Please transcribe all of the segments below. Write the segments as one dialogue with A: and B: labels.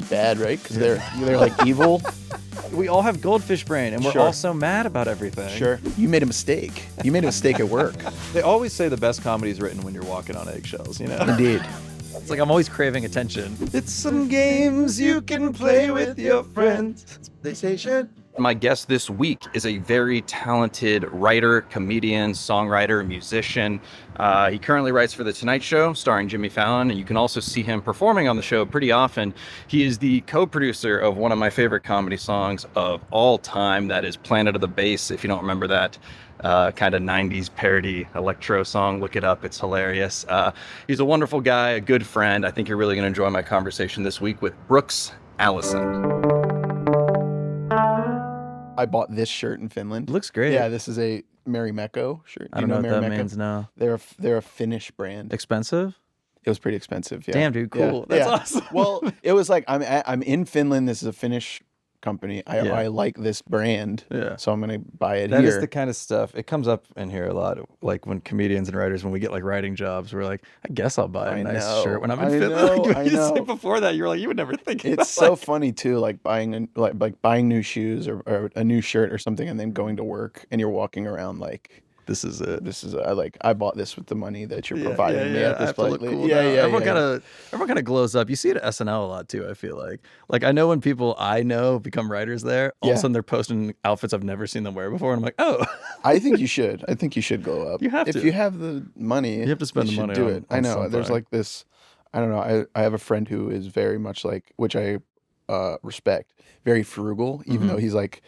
A: bad, right? Because they're like evil.
B: We all have goldfish brain, and we're all so mad about everything.
A: Sure. You made a mistake. You made a mistake at work.
B: They always say the best comedy is written when you're walking on eggshells, you know?
A: Indeed.
B: It's like I'm always craving attention. It's some games you can play with your friends.
A: PlayStation.
B: My guest this week is a very talented writer, comedian, songwriter, musician. He currently writes for The Tonight Show, starring Jimmy Fallon, and you can also see him performing on the show pretty often. He is the co-producer of one of my favorite comedy songs of all time, that is Planet of the Bass, if you don't remember that. Kind of 90s parody electro song. Look it up. It's hilarious. He's a wonderful guy, a good friend. I think you're really going to enjoy my conversation this week with Brooks Allison.
A: I bought this shirt in Finland.
B: It looks great.
A: Yeah, this is a Marimekko shirt.
B: I don't know what that means now.
A: They're a Finnish brand.
B: Expensive?
A: It was pretty expensive. Yeah.
B: Damn, dude, cool. That's awesome.
A: Well, it was like I'm in Finland. This is a Finnish company. I like this brand.
B: Yeah.
A: So I'm gonna buy it
B: That
A: here.
B: is the kind of stuff. It comes up in here a lot. Like when comedians and writers, when we get like writing jobs, we're like, I guess I'll buy a nice shirt when I'm in Finland.
A: I know.
B: Say before that, you were like, you would never think.
A: It's so funny too, like buying new shoes or a new shirt or something, and then going to work and you're walking around like,
B: this is it.
A: I bought this with the money that you're providing me at this point.
B: Cool everyone kind of glows up. You see it at SNL a lot too. I feel like I know when people I know become writers there, all of a sudden they're posting outfits I've never seen them wear before, and I'm like, oh.
A: I think you should. I think you should glow up.
B: You have to.
A: If you have the money,
B: you have to spend the money.
A: Do it. I know. There's like this. I don't know. I have a friend who is very much like, which I respect, very frugal, even though he's like.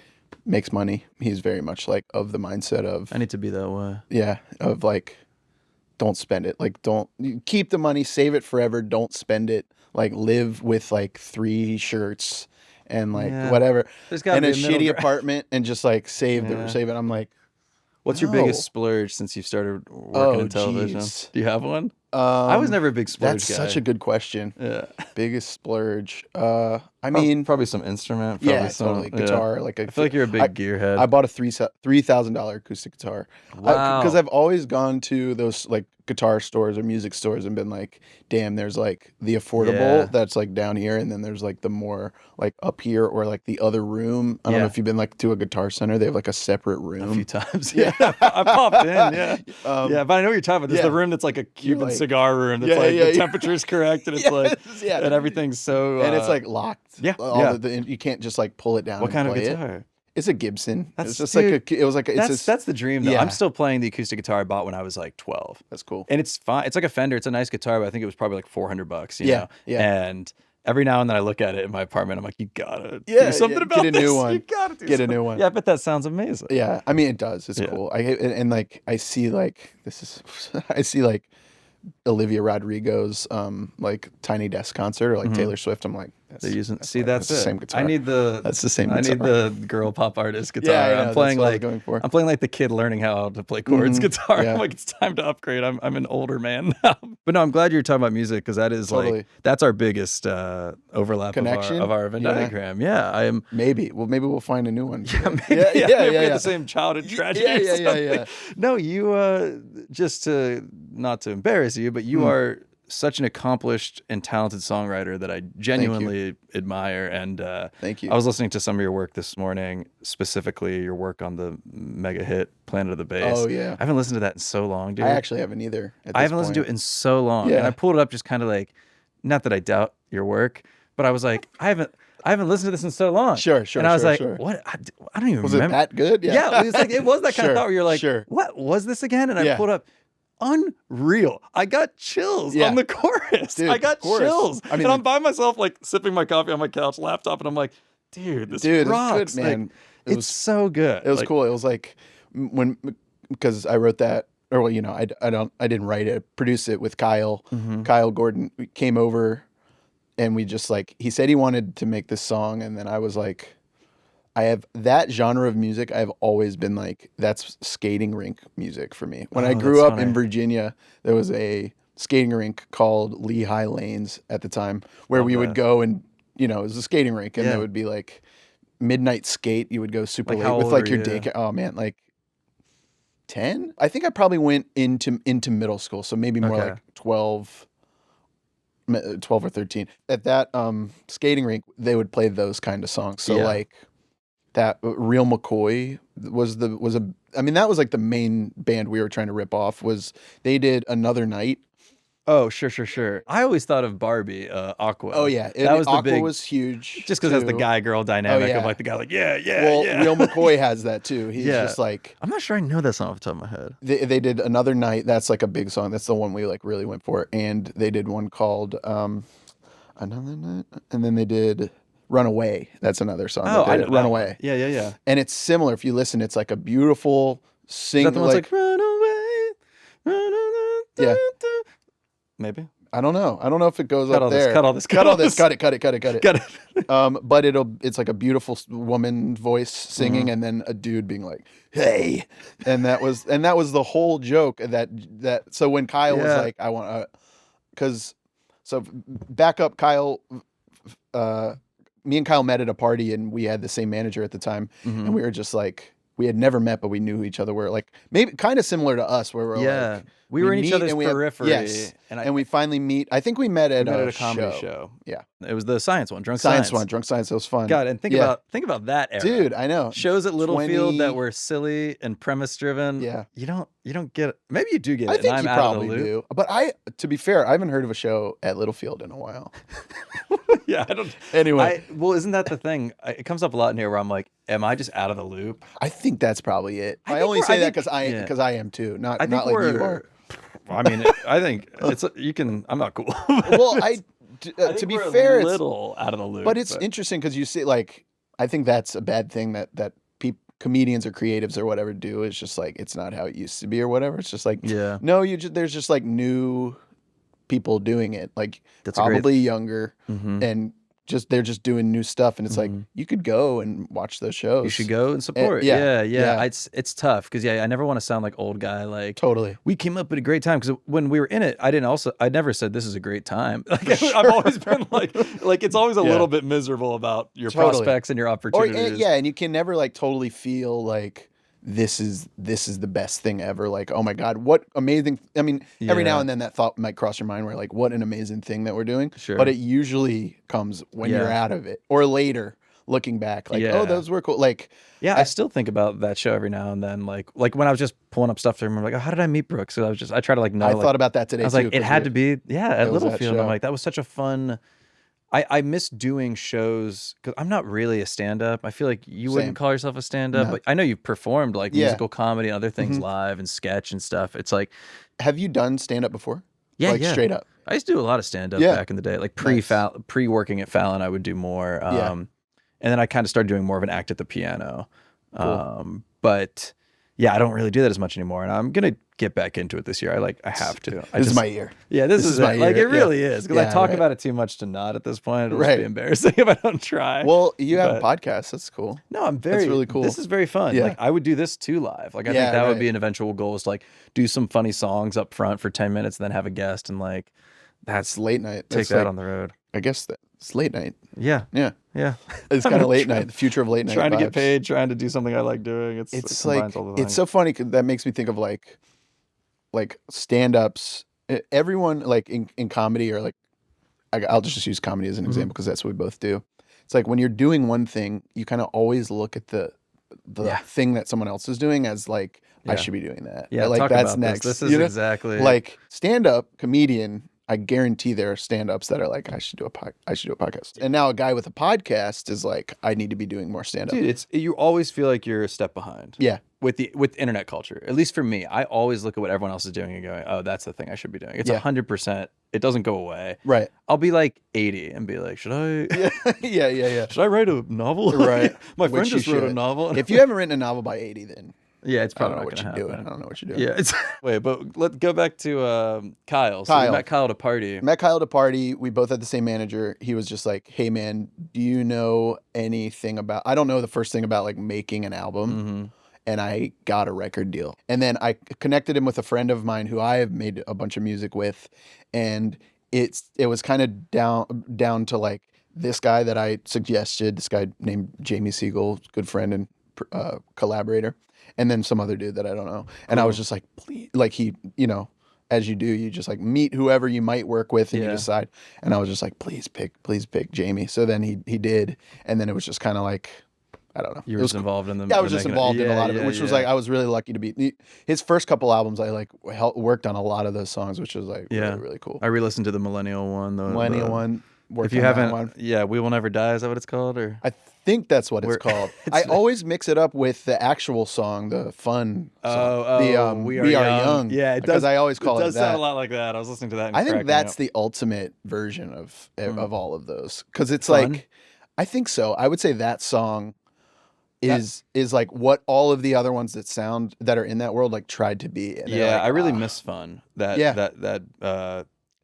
A: Makes money. He's very much like of the mindset of
B: I need to be that way.
A: Yeah, of like don't spend it. Like don't keep the money, save it forever, don't spend it. Like live with like 3 shirts and like whatever.
B: There's gotta
A: in
B: be
A: a shitty apartment and just like save it. I'm like,
B: what's your biggest splurge since you've started working in television?
A: Geez.
B: Do you have one? I was never a big splurge
A: That's
B: guy.
A: such a good question.
B: Yeah.
A: Biggest splurge. I mean,
B: probably some instrument.
A: Totally. Guitar. Like
B: I feel like you're a big gearhead.
A: I bought a $3,000 acoustic guitar.
B: Wow.
A: Because I've always gone to those like guitar stores or music stores and been like, damn, there's like the affordable that's like down here, and then there's like the more like up here or like the other room. I don't know if you've been like to a Guitar Center. They have like a separate room.
B: A few times. Yeah. I popped in. Yeah. But I know what you're talking about. There's the room that's like a Cuban cigar room. That's the temperature's correct, and it's and everything's so
A: and it's like locked.
B: Yeah.
A: You can't just like pull it down.
B: What kind of guitar?
A: It's a Gibson.
B: That's
A: just like
B: that's the dream though. I'm still playing the acoustic guitar I bought when I was like 12.
A: That's cool.
B: And it's fine. It's like a Fender. It's a nice guitar, but I think it was probably like $400. You know? And every now and then I look at it in my apartment. I'm like, you gotta do something about this.
A: Get a new one.
B: You gotta
A: get a new one.
B: Yeah, I bet that sounds amazing.
A: Yeah, I mean it does. It's cool. And like I see like I see like Olivia Rodrigo's like Tiny Desk concert or like Taylor Swift. I'm like, that's the same guitar. That's the same guitar.
B: I need the girl pop artist guitar.
A: Yeah,
B: I'm playing
A: like I'm
B: playing like the kid learning how to play chords guitar. I'm like, it's time to upgrade. I'm an older man now. But no, I'm glad you're talking about music because that is like that's our biggest overlap of our Venn diagram. Yeah, I am.
A: Maybe we'll find a new one.
B: Maybe we have the same childhood tragedy. Yeah. No, you just not to embarrass you, but you are such an accomplished and talented songwriter that I genuinely admire. And
A: thank you.
B: I was listening to some of your work this morning, specifically your work on the mega hit Planet of the Bass.
A: Oh yeah,
B: I haven't listened to that in so long, dude.
A: I actually haven't either.
B: I haven't listened to it in so long. And I pulled it up just kind of like, not that I doubt your work, but I was like, I haven't listened to this in so long.
A: Sure.
B: And I was like, what? I don't even remember.
A: Was it that good?
B: Yeah, it was that kind of thought where you're like, what was this again? And I pulled up. Unreal. I got chills on the chorus. Dude, I got chills. I mean, and I'm by myself, like sipping my coffee on my couch, laptop, and I'm like, dude, this rocks.
A: It's good, man.
B: Like, it's so good.
A: It was cool. It was like because I wrote that, or well, you know, I didn't write it, produced it with Kyle. Kyle Gordon came over, and we just like, he said he wanted to make this song, and then I was like, I have that genre of music. I've always been like, that's skating rink music for me. When I grew up in Virginia, there was a skating rink called Lehigh Lanes at the time where we would go and, you know, it was a skating rink and there would be like midnight skate. You would go super late with like your daycare. Oh man, like 10? I think I probably went into middle school. So maybe more like 12 12 or 13. At that skating rink, they would play those kind of songs. So
B: Yeah.
A: like that Real McCoy that was like the main band we were trying to rip off. Was they did Another Night.
B: Oh, sure. I always thought of Barbie, Aqua.
A: Oh yeah,
B: that was the
A: Aqua
B: big,
A: was huge.
B: just because that's the
A: too.
B: guy-girl dynamic
A: yeah.
B: of like the guy like, yeah.
A: Real McCoy has that too. He's just like,
B: I'm not sure I know that song off the top of my head.
A: they did Another Night. That's like a big song. That's the one we like really went for. And they did one called Another Night, and then they did Runaway. That's another song.
B: Oh, I know that
A: Runaway.
B: one. Yeah.
A: And it's similar. If you listen, it's like a beautiful sing.
B: Is that the one that's like run away?
A: Yeah.
B: Maybe.
A: I don't know. I don't know if it goes
B: Cut
A: up
B: all this,
A: there.
B: cut all this,
A: Cut
B: cut
A: all
B: all
A: this.
B: this.
A: Cut it.
B: Got it.
A: But it's like a beautiful woman voice singing, and then a dude being like, "Hey," and that was the whole joke. That so when Kyle was like, "I want," so back up, Kyle. Me and Kyle met at a party, and we had the same manager at the time, and we were just like, we had never met, but we knew who each other were. Like maybe kind of similar to us, where we're like,
B: we were in each
A: meet
B: other's
A: and
B: periphery.
A: Yes, and we finally meet. I think we met at
B: a comedy show.
A: Yeah,
B: it was the science one, Drunk
A: Science
B: Science.
A: one, Drunk Science. It was fun.
B: God, and think about that era,
A: dude. I know
B: shows at Littlefield
A: 20
B: that were silly and premise driven.
A: Yeah,
B: you don't get it. Maybe you do get it.
A: I think
B: and
A: you
B: I'm out
A: probably
B: of the loop.
A: do. But to be fair, I haven't heard of a show at Littlefield in a while.
B: Yeah, I don't.
A: Anyway,
B: well, isn't that the thing? It comes up a lot in here where I'm like, am I just out of the loop?
A: I think that's probably it. I
B: think
A: only
B: we're-
A: say
B: I
A: that
B: think-
A: because I am too. Not
B: I think
A: not like you
B: we're.
A: are.
B: I mean, I think it's you can. I'm not cool.
A: Well,
B: I think
A: to be
B: we're
A: fair,
B: a little out of the loop.
A: but it's interesting because you see, like, I think that's a bad thing that comedians or creatives or whatever do. It's just like it's not how it used to be or whatever. It's just like no, there's just like new people doing it, like
B: That's
A: probably younger and they're just doing new stuff, and it's like you could go and watch those shows.
B: You should go and support.
A: Yeah.
B: It's tough because I never want to sound like old guy. Like
A: Totally.
B: we came up at a great time because when we were in it, I never said this is a great time. Like I've always been like it's always a little bit miserable about your prospects and your opportunities.
A: And you can never like totally feel like this is the best thing ever. Like, oh my God, what amazing. I mean, every now and then that thought might cross your mind where like, what an amazing thing that we're doing.
B: Sure.
A: But it usually comes when you're out of it or later looking back like, oh, those were cool. Like,
B: I still think about that show every now and then. Like when I was just pulling up stuff to remember, like, oh, how did I meet Brooks? So I try to like know.
A: I thought about that today.
B: I was
A: too,
B: like, it had to be at Littlefield. I'm like, that was such a fun. I miss doing shows because I'm not really a stand-up. I feel like you wouldn't call yourself a stand-up, but I know you've performed like musical comedy and other things live and sketch and stuff. It's like,
A: have you done stand-up before?
B: Yeah,
A: like straight up.
B: I used to do a lot of stand-up back in the day, like pre-working at Fallon. I would do more, and then I kind of started doing more of an act at the piano.
A: Cool.
B: But yeah, I don't really do that as much anymore, and I'm gonna get back into it this year. I have to.
A: This is my year.
B: Yeah, this is
A: my
B: it.
A: year.
B: Like it really is because I talk
A: right.
B: about it too much to not at this point. It'll just be embarrassing if I don't try.
A: Well, you have a podcast. That's cool.
B: No,
A: That's really cool.
B: This is very fun.
A: Yeah.
B: Like I would do this too live. Like I think that would be an eventual goal is to like do some funny songs up front for 10 minutes and then have a guest and like
A: that's late night.
B: Take that on the road.
A: I guess it's late night.
B: Yeah.
A: It's kind of late night. The future of late night.
B: Trying
A: vibes.
B: to get paid, trying to do something I like doing.
A: It's
B: it
A: like
B: all the
A: it's so funny 'cause that makes me think of like stand-ups. Everyone like in comedy or like I'll just use comedy as an example because that's what we both do. It's like when you're doing one thing, you kind of always look at the thing that someone else is doing as like I should be doing that.
B: Yeah,
A: like
B: talk
A: that's
B: about
A: next.
B: This is exactly
A: like stand-up comedian. I guarantee there are stand-ups that are like, I should do a podcast. And now a guy with a podcast is like, I need to be doing more stand-up.
B: Dude, you always feel like you're a step behind.
A: Yeah.
B: With internet culture. At least for me, I always look at what everyone else is doing and going, oh, that's the thing I should be doing. It's 100%. It doesn't go away.
A: Right.
B: I'll be like 80 and be like, should I?
A: Yeah.
B: Should I write a novel?
A: Right.
B: My friend just wrote a novel.
A: If you haven't written a novel by 80, then
B: yeah, it's probably
A: I don't know
B: not
A: what
B: going
A: you're
B: to happen.
A: doing. I don't know what you're doing.
B: Yeah, wait, but let's go back to Kyle. So we met Kyle at a party.
A: Met Kyle at a party. We both had the same manager. He was just like, hey man, do you know anything about, I don't know the first thing about like making an album. And I got a record deal. And then I connected him with a friend of mine who I have made a bunch of music with. And it was kind of down to like this guy that I suggested, this guy named Jamie Siegel, good friend and collaborator, and then some other dude that I don't know. And I was just like, please, like he, as you do, you just like meet whoever you might work with and you
B: Yeah.
A: decide. And I was just like, please pick Jamie. So then he did. And then it was just kind of like, I don't know.
B: You
A: It
B: were
A: was
B: just involved in the.
A: Yeah, I was
B: the
A: just
B: making
A: involved in a
B: Yeah,
A: lot of it,
B: yeah,
A: which was
B: yeah.
A: like, I was really lucky to be. His first couple albums, I like worked on a lot of those songs, which was like
B: Yeah.
A: really, really cool.
B: I re-listened to the Millennial one.
A: Millennial one, worked
B: If you
A: on that
B: haven't,
A: one.
B: yeah, We Will Never Die. Is that what it's called? Or
A: I think that's what it's
B: We're-
A: called.
B: it's-
A: I always mix it up with the actual song, the fun song.
B: We
A: We
B: Are
A: Are
B: Young.
A: Young.
B: Yeah, it
A: because
B: does.
A: I always call
B: it
A: it
B: does
A: that.
B: sound a lot like that. I was listening to that. And
A: I think
B: cracking
A: that's
B: up.
A: the ultimate version of all of those, because it's
B: Fun?
A: like, I think so. I would say that song is like what all of the other ones that are in that world like tried to be. And they're
B: Yeah,
A: like,
B: I really miss Fun. That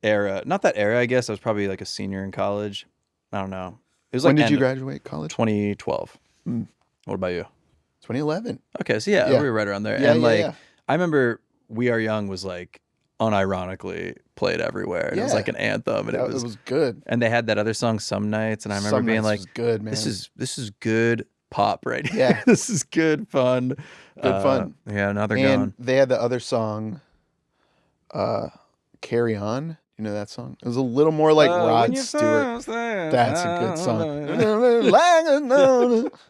B: era. Not that era. I guess I was probably like a senior in college. I don't know. It was like
A: When did
B: end
A: you
B: of
A: graduate college?
B: 2012. What about you?
A: 2011.
B: Okay, so yeah,
A: Yeah.
B: we were right around there.
A: Yeah,
B: And
A: yeah,
B: like,
A: yeah.
B: I remember We Are Young was like unironically played everywhere. And it was
A: Yeah.
B: like an anthem, and
A: It was good.
B: and they had that other song Some Nights, and I remember
A: Some
B: being
A: Nights
B: like,
A: was good, man.
B: this is good pop right here.
A: Yeah.
B: This is good fun.
A: Good fun.
B: Yeah, now they're
A: And
B: gone.
A: they had the other song, Carry On. You know that song? It was a little more like Rod Stewart. That's a good song.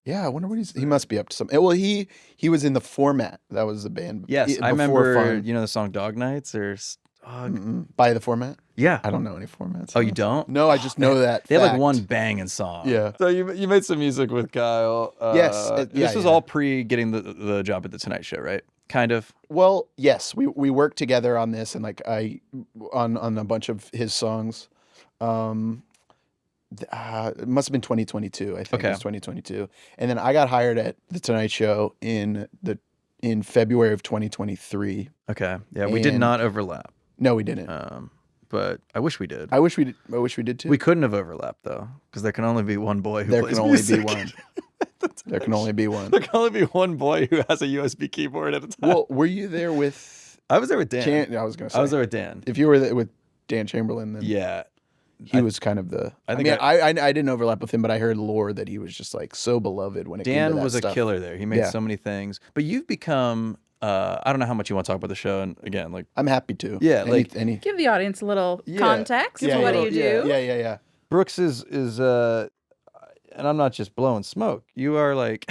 A: Yeah, I wonder what he must be up to something. Well, he was in The Format. That was the band.
B: Yes, I
A: before
B: remember.
A: Fun.
B: You know the song Dog Nights or
A: By The Format?
B: yeah.
A: I don't know any formats.
B: Oh, you don't?
A: No, I just know that.
B: They have like
A: fact.
B: one banging song.
A: Yeah.
B: So you made some music with Kyle.
A: Yes,
B: This was all pre getting the job at the Tonight Show, right? Kind of.
A: Well, yes, we worked together on this, and like on a bunch of his songs. It must have been 2022. I think
B: Okay.
A: it was 2022, and then I got hired at the Tonight Show in February of 2023.
B: Okay. Yeah, we did
A: And-
B: not overlap.
A: No, we didn't.
B: But I wish we did.
A: I wish we did too.
B: We couldn't have overlapped though, because there can only be one boy who
A: there
B: plays
A: can only
B: music.
A: be one. There can only be one.
B: There can only be one boy who has a USB keyboard at a time.
A: Well, were you there with?
B: I was there with Dan.
A: I was gonna say.
B: I was there with Dan.
A: If you were there with Dan Chamberlain, then
B: Yeah.
A: he was kind of the.
B: I
A: I
B: think
A: mean, I didn't overlap with him, but I heard lore that he was just like so beloved when it came to
B: Dan
A: that
B: was a
A: stuff.
B: killer there. He made
A: Yeah.
B: so many things. But you've become I don't know how much you want to talk about the show, and again, like
A: I'm happy to.
B: Yeah, like-
A: any.
C: Give the audience a little
B: Yeah.
C: context.
B: Give a
C: What do
B: little-
C: you do?
A: Yeah.
B: Brooks is and I'm not just blowing smoke. You are like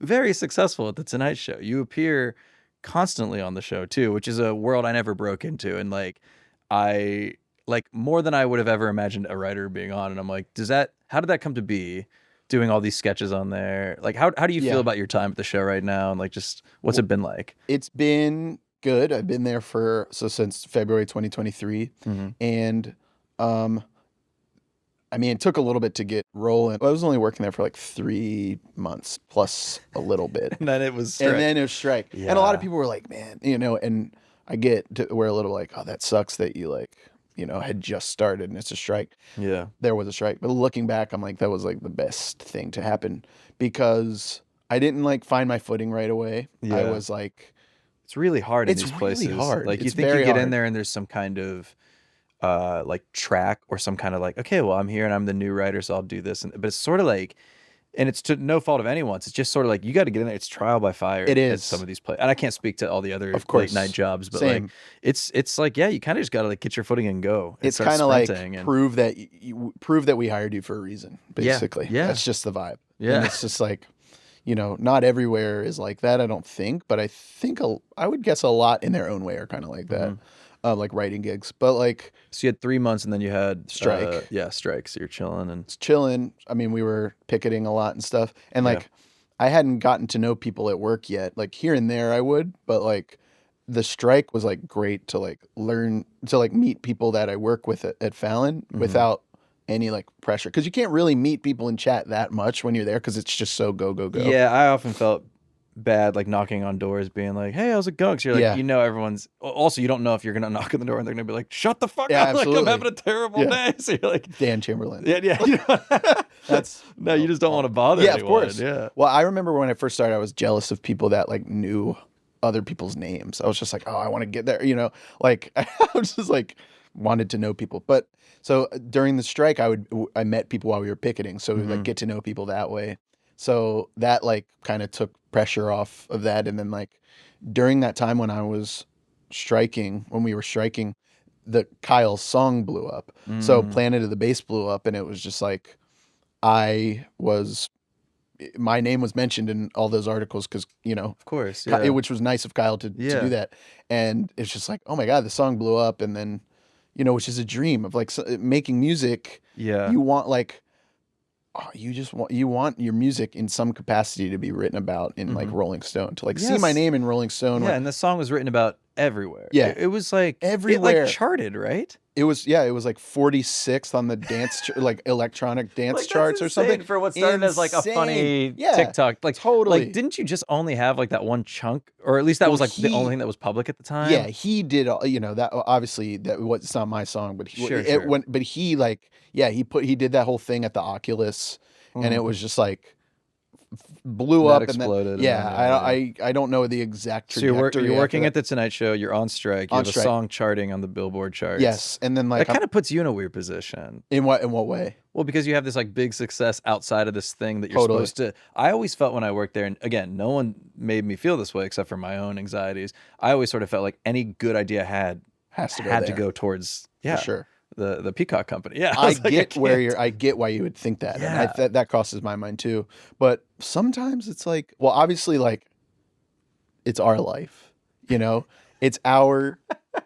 B: very successful at the Tonight Show. You appear constantly on the show too, which is a world I never broke into, and like I like more than I would have ever imagined a writer being on. And I'm like, how did that come to be? Doing all these sketches on there, like how do you
A: Yeah.
B: feel about your time at the show right now, and like just what's it been like?
A: It's been good. I've been there since February 2023, and I mean, it took a little bit to get rolling. I was only working there for like 3 months plus a little bit.
B: And then it was
A: And then it was strike. And a lot of
B: Yeah.
A: people were like, man, and I get to where a little like, oh, that sucks that you like, had just started and it's a strike.
B: yeah.
A: There was a strike. But looking back, I'm like, that was like the best thing to happen because I didn't like find my footing right away. I
B: Yeah.
A: was like,
B: It's really hard in
A: It's
B: these
A: really
B: places.
A: hard.
B: Like you
A: It's
B: think you
A: very
B: get in
A: hard.
B: there and there's some kind of like track or some kind of like, okay, well, I'm here and I'm the new writer, so I'll do this. But it's sort of like, and it's to no fault of anyone's. It's just sort of like you got to get in there. It's trial by fire.
A: It
B: at
A: is.
B: some of these places, and I can't speak to all the other
A: Of course.
B: late night jobs, but
A: Same.
B: like it's like you kind of just got to like get your footing and go. And
A: it's
B: start
A: kind of like
B: sprinting and-
A: prove that prove that we hired you for a reason, basically.
B: yeah.
A: That's just the vibe.
B: Yeah.
A: And it's just like, not everywhere is like that, I don't think, but I think I would guess a lot in their own way are kind of like that.
B: Mm-hmm.
A: Like writing gigs, but like
B: So you had 3 months and then you had
A: Strike.
B: strike. So you're chilling and
A: it's chilling. I mean, we were picketing a lot and stuff, and
B: Yeah.
A: like I hadn't gotten to know people at work yet. Like here and there I would, but like the strike was like great to like learn to like meet people that I work with at Fallon without any like pressure, because you can't really meet people and chat that much when you're there because it's just so go.
B: Yeah, I often felt bad like knocking on doors being like, hey, how's it going? 'Cause you're like,
A: Yeah.
B: everyone's also, you don't know if you're gonna knock on the door and they're gonna be like, shut the fuck
A: Yeah,
B: up, like I'm
A: absolutely.
B: having a terrible
A: Yeah.
B: day. So you're like,
A: Dan Chamberlain.
B: yeah.
A: That's
B: No, you just don't want to bother
A: yeah, of
B: anyone.
A: course.
B: Yeah.
A: Well, I remember when I first started, I was jealous of people that like knew other people's names. I was just like, oh, I want to get there. Like I was just like wanted to know people. But so during the strike, I met people while we were picketing, so we like get to know people that way. So that like kind of took pressure off of that. And then like during that time when I was striking, when we were striking, the Kyle's song blew up. So Planet of the Bass blew up, and it was just like my name was mentioned in all those articles because,
B: Of course, yeah.
A: which was nice of Kyle to do that. And it's just like, oh my God, the song blew up. And then, which is a dream of like making music.
B: Yeah.
A: You want like, you want your music in some capacity to be written about in like Rolling Stone, to like see my name in Rolling Stone.
B: Yeah, and the song was written about everywhere.
A: Yeah.
B: It was like
A: everywhere.
B: It like charted, right?
A: It was like 46th on the dance like electronic dance charts or something.
B: For what started as like a funny TikTok. Like
A: totally.
B: Like, didn't you just only have like that one chunk, or at least that was like the only thing that was public at the time?
A: Yeah, he did. That obviously it's not my song, but he did that whole thing at the Oculus, and it was just like blew up
B: exploded.
A: And then, I don't know the exact trajectory.
B: So you're working at the Tonight Show. You're on strike. You have a song charting on the Billboard charts.
A: Yes, and then like
B: that kind of puts you in a weird position.
A: In what way?
B: Well, because you have this like big success outside of this thing that you're supposed to. I always felt when I worked there, and again, no one made me feel this way except for my own anxieties. I always sort of felt like any good idea had to go towards
A: for sure.
B: The Peacock company. Yeah,
A: I get why you would think that.
B: Yeah.
A: And that crosses my mind too. But sometimes it's like, well, obviously, like, it's our life, it's our.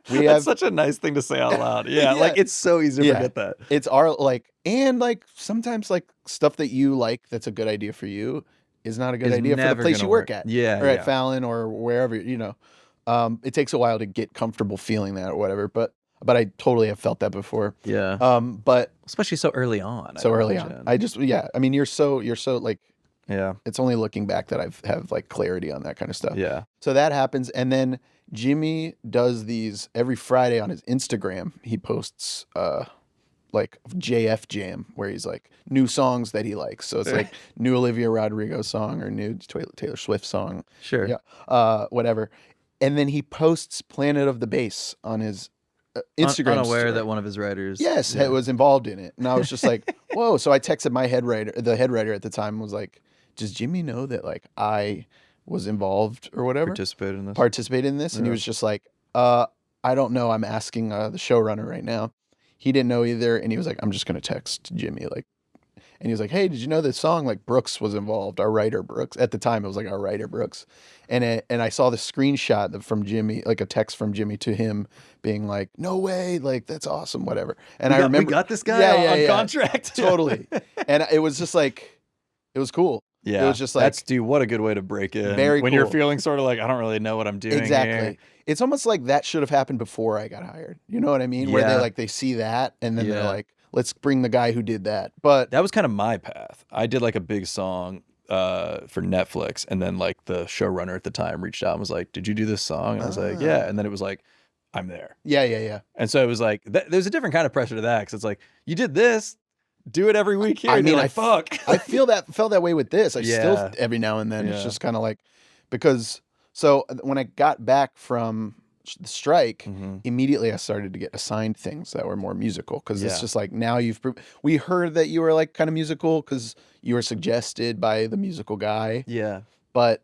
B: That's such a nice thing to say out loud. Yeah, like it's so easy to forget that.
A: It's our and like sometimes like stuff that you like that's a good idea for you is not a good idea for the place you work at.
B: Yeah,
A: or at Fallon or wherever. It takes a while to get comfortable feeling that or whatever, but I totally have felt that before.
B: Yeah.
A: But
B: especially so early on.
A: I mean, you're so like,
B: yeah.
A: It's only looking back that have like clarity on that kind of stuff.
B: Yeah.
A: So that happens, and then Jimmy does these every Friday on his Instagram. He posts like JF Jam, where he's like new songs that he likes. So it's like new Olivia Rodrigo song or new Taylor Swift song.
B: Sure.
A: Yeah. Whatever. And then he posts Planet of the Bass on his Instagram.
B: Unaware that one of his writers
A: was involved in it. And I was just like, whoa. So I texted my the head writer at the time, was like, does Jimmy know that like I was involved or whatever? Participated in this? And he was just like, I don't know. I'm asking the showrunner right now. He didn't know either. And he was like, I'm just going to text Jimmy. Like, and he was like, hey, did you know this song? Like Brooks was involved, our writer Brooks. At the time, it was like our writer Brooks. And I saw the screenshot from Jimmy, like a text from Jimmy to him being like, no way, like that's awesome, whatever. And I remember
B: we got this guy on contract.
A: Totally. And it was just like, it was cool.
B: Yeah.
A: It was just like,
B: what a good way to break in.
A: Very
B: when
A: cool.
B: You're feeling sort of like, I don't really know what I'm doing.
A: Exactly.
B: Here.
A: It's almost like that should have happened before I got hired. You know what I mean?
B: Yeah.
A: Where they see that and then they're like, let's bring the guy who did that. But
B: that was kind of my path. I did like a big song for Netflix, and then like the showrunner at the time reached out and was like, did you do this song? And I was like, yeah. And then it was like, I'm there.
A: Yeah.
B: And so it was like, there's a different kind of pressure to that, because it's like, you did this, do it every week here. I mean, fuck.
A: I felt that way with this. I still every now and then it's just kind of like, because so when I got back from the strike, immediately I started to get assigned things that were more musical, because it's just like, now we heard that you were like kind of musical because you were suggested by the musical guy.
B: Yeah.
A: But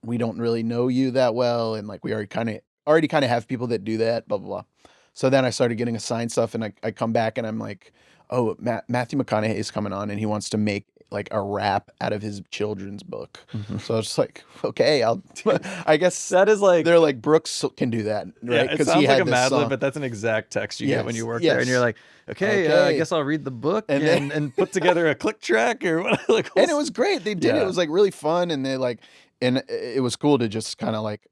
A: we don't really know you that well, and like we already kind of have people that do that, blah blah blah. So then I started getting assigned stuff, and I come back and I'm like, oh, Matthew McConaughey is coming on, and he wants to make like a rap out of his children's book. So I was just like, okay, I guess
B: that is like,
A: they're like, Brooks can do that, right?
B: Because he had like a Mad Lib, but that's an exact text you get when you work there, and you're like, okay, I guess I'll read the book and put together a click track or what. Like,
A: and it was great. They did it. It was like really fun, and and it was cool to just kind of like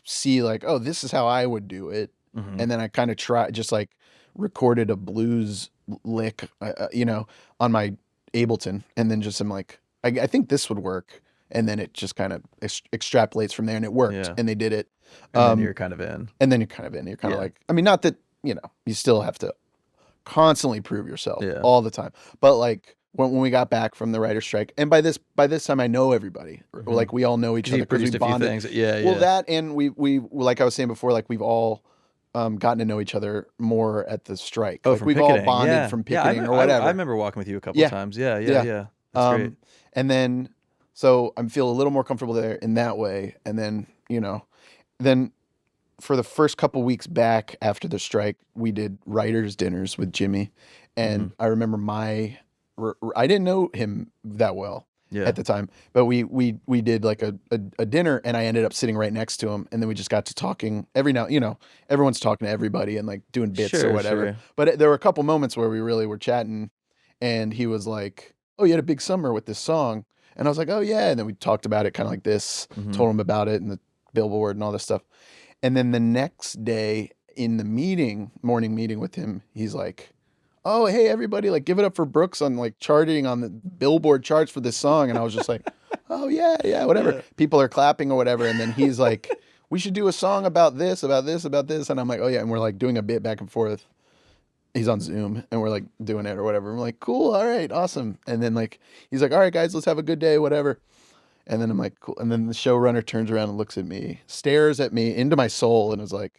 A: see like, oh, this is how I would do it. And then I kind of just like recorded a blues lick, on my Ableton, and then just I'm like, I think this would work, and then it just kind of extrapolates from there, and it worked, and they did it.
B: And then you're kind of in.
A: You're kind of like, I mean, not that you still have to constantly prove yourself all the time, but like when we got back from the writer's strike, and by this time I know everybody, like we all know each other because we bonded.
B: A few things.
A: Well, that, and we like I was saying before, like we've all gotten to know each other more at the strike.
B: Oh,
A: like
B: from
A: we've
B: picketing.
A: all bonded from picketing or whatever.
B: I remember walking with you a couple of times. Yeah. That's great.
A: And then, so I feel a little more comfortable there in that way. And then, then for the first couple weeks back after the strike, we did writers' dinners with Jimmy, and I remember I didn't know him that well
B: Yeah.
A: at the time, but we did like a dinner, and I ended up sitting right next to him, and then we just got to talking every now, everyone's talking to everybody and like doing bits or
B: Sure,
A: whatever.
B: sure.
A: But there were a couple moments where we really were chatting, and he was like, "Oh, you had a big summer with this song," and I was like, "Oh yeah," and then we talked about it kind of like this, told him about it and the Billboard and all this stuff. And then the next day in the morning meeting with him, he's like, "Oh, hey everybody, like give it up for Brooks on like charting on the Billboard charts for this song." And I was just like, "Oh yeah, yeah, whatever."
B: Yeah.
A: People are clapping or whatever, and then he's like, "We should do a song about this, about this, about this." And I'm like, "Oh yeah," and we're like doing a bit back and forth. He's on Zoom and we're like doing it or whatever. I'm like, "Cool, all right, awesome." And then like he's like, "All right, guys, let's have a good day, whatever." And then I'm like, cool. And then the showrunner turns around and looks at me, stares at me into my soul, and is like,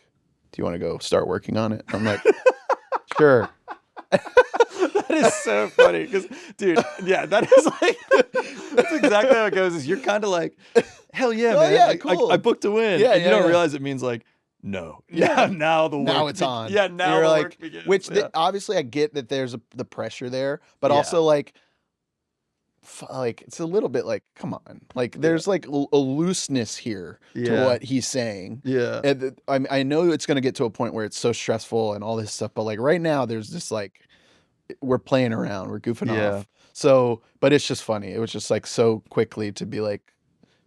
A: "Do you want to go start working on it?" I'm like, "Sure."
B: That is so funny because, dude, yeah, that is like that's exactly how it goes. Is you're kind of like, hell yeah,
A: Oh,
B: man,
A: yeah, cool.
B: I booked to win,
A: Yeah,
B: and you
A: yeah,
B: don't
A: yeah.
B: realize it means like, no,
A: Yeah.
B: now the work,
A: Now it's on.
B: yeah, now
A: You're
B: the
A: like,
B: work begins.
A: which
B: yeah.
A: obviously I get that there's the pressure there, but
B: Yeah.
A: also like it's a little bit like, come on, like there's like a looseness here to
B: Yeah.
A: what he's saying.
B: Yeah.
A: And I know it's going to get to a point where it's so stressful and all this stuff, but like right now there's this like we're playing around, we're goofing
B: Yeah.
A: off. So, but it's just funny. It was just like so quickly to be like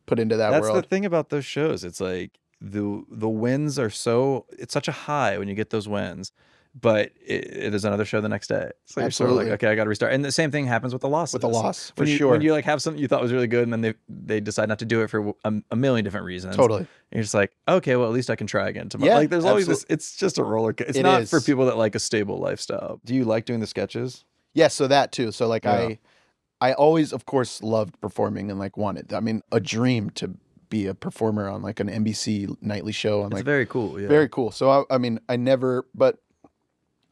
A: put into that
B: That's
A: world.
B: the thing about those shows. It's like the wins are it's such a high when you get those wins, but it is another show the next day. So you're sort of like,
A: Absolutely.
B: okay, I got to restart. And the same thing happens with the losses.
A: With the loss, for
B: when you,
A: sure.
B: When you like have something you thought was really good, and then they decide not to do it for a million different reasons.
A: Totally.
B: And you're just like, okay, well at least I can try again tomorrow.
A: Yeah,
B: Like there's always
A: absolutely.
B: this. It's just a roller coaster. It's
A: It
B: not
A: is.
B: for people that like a stable lifestyle. Do you like doing the sketches?
A: Yeah, so that too. So like
B: Yeah.
A: I always of course loved performing and like wanted, I mean, a dream to be a performer on like an NBC nightly show on
B: It's
A: like
B: very cool. Yeah.
A: very cool. So I mean, but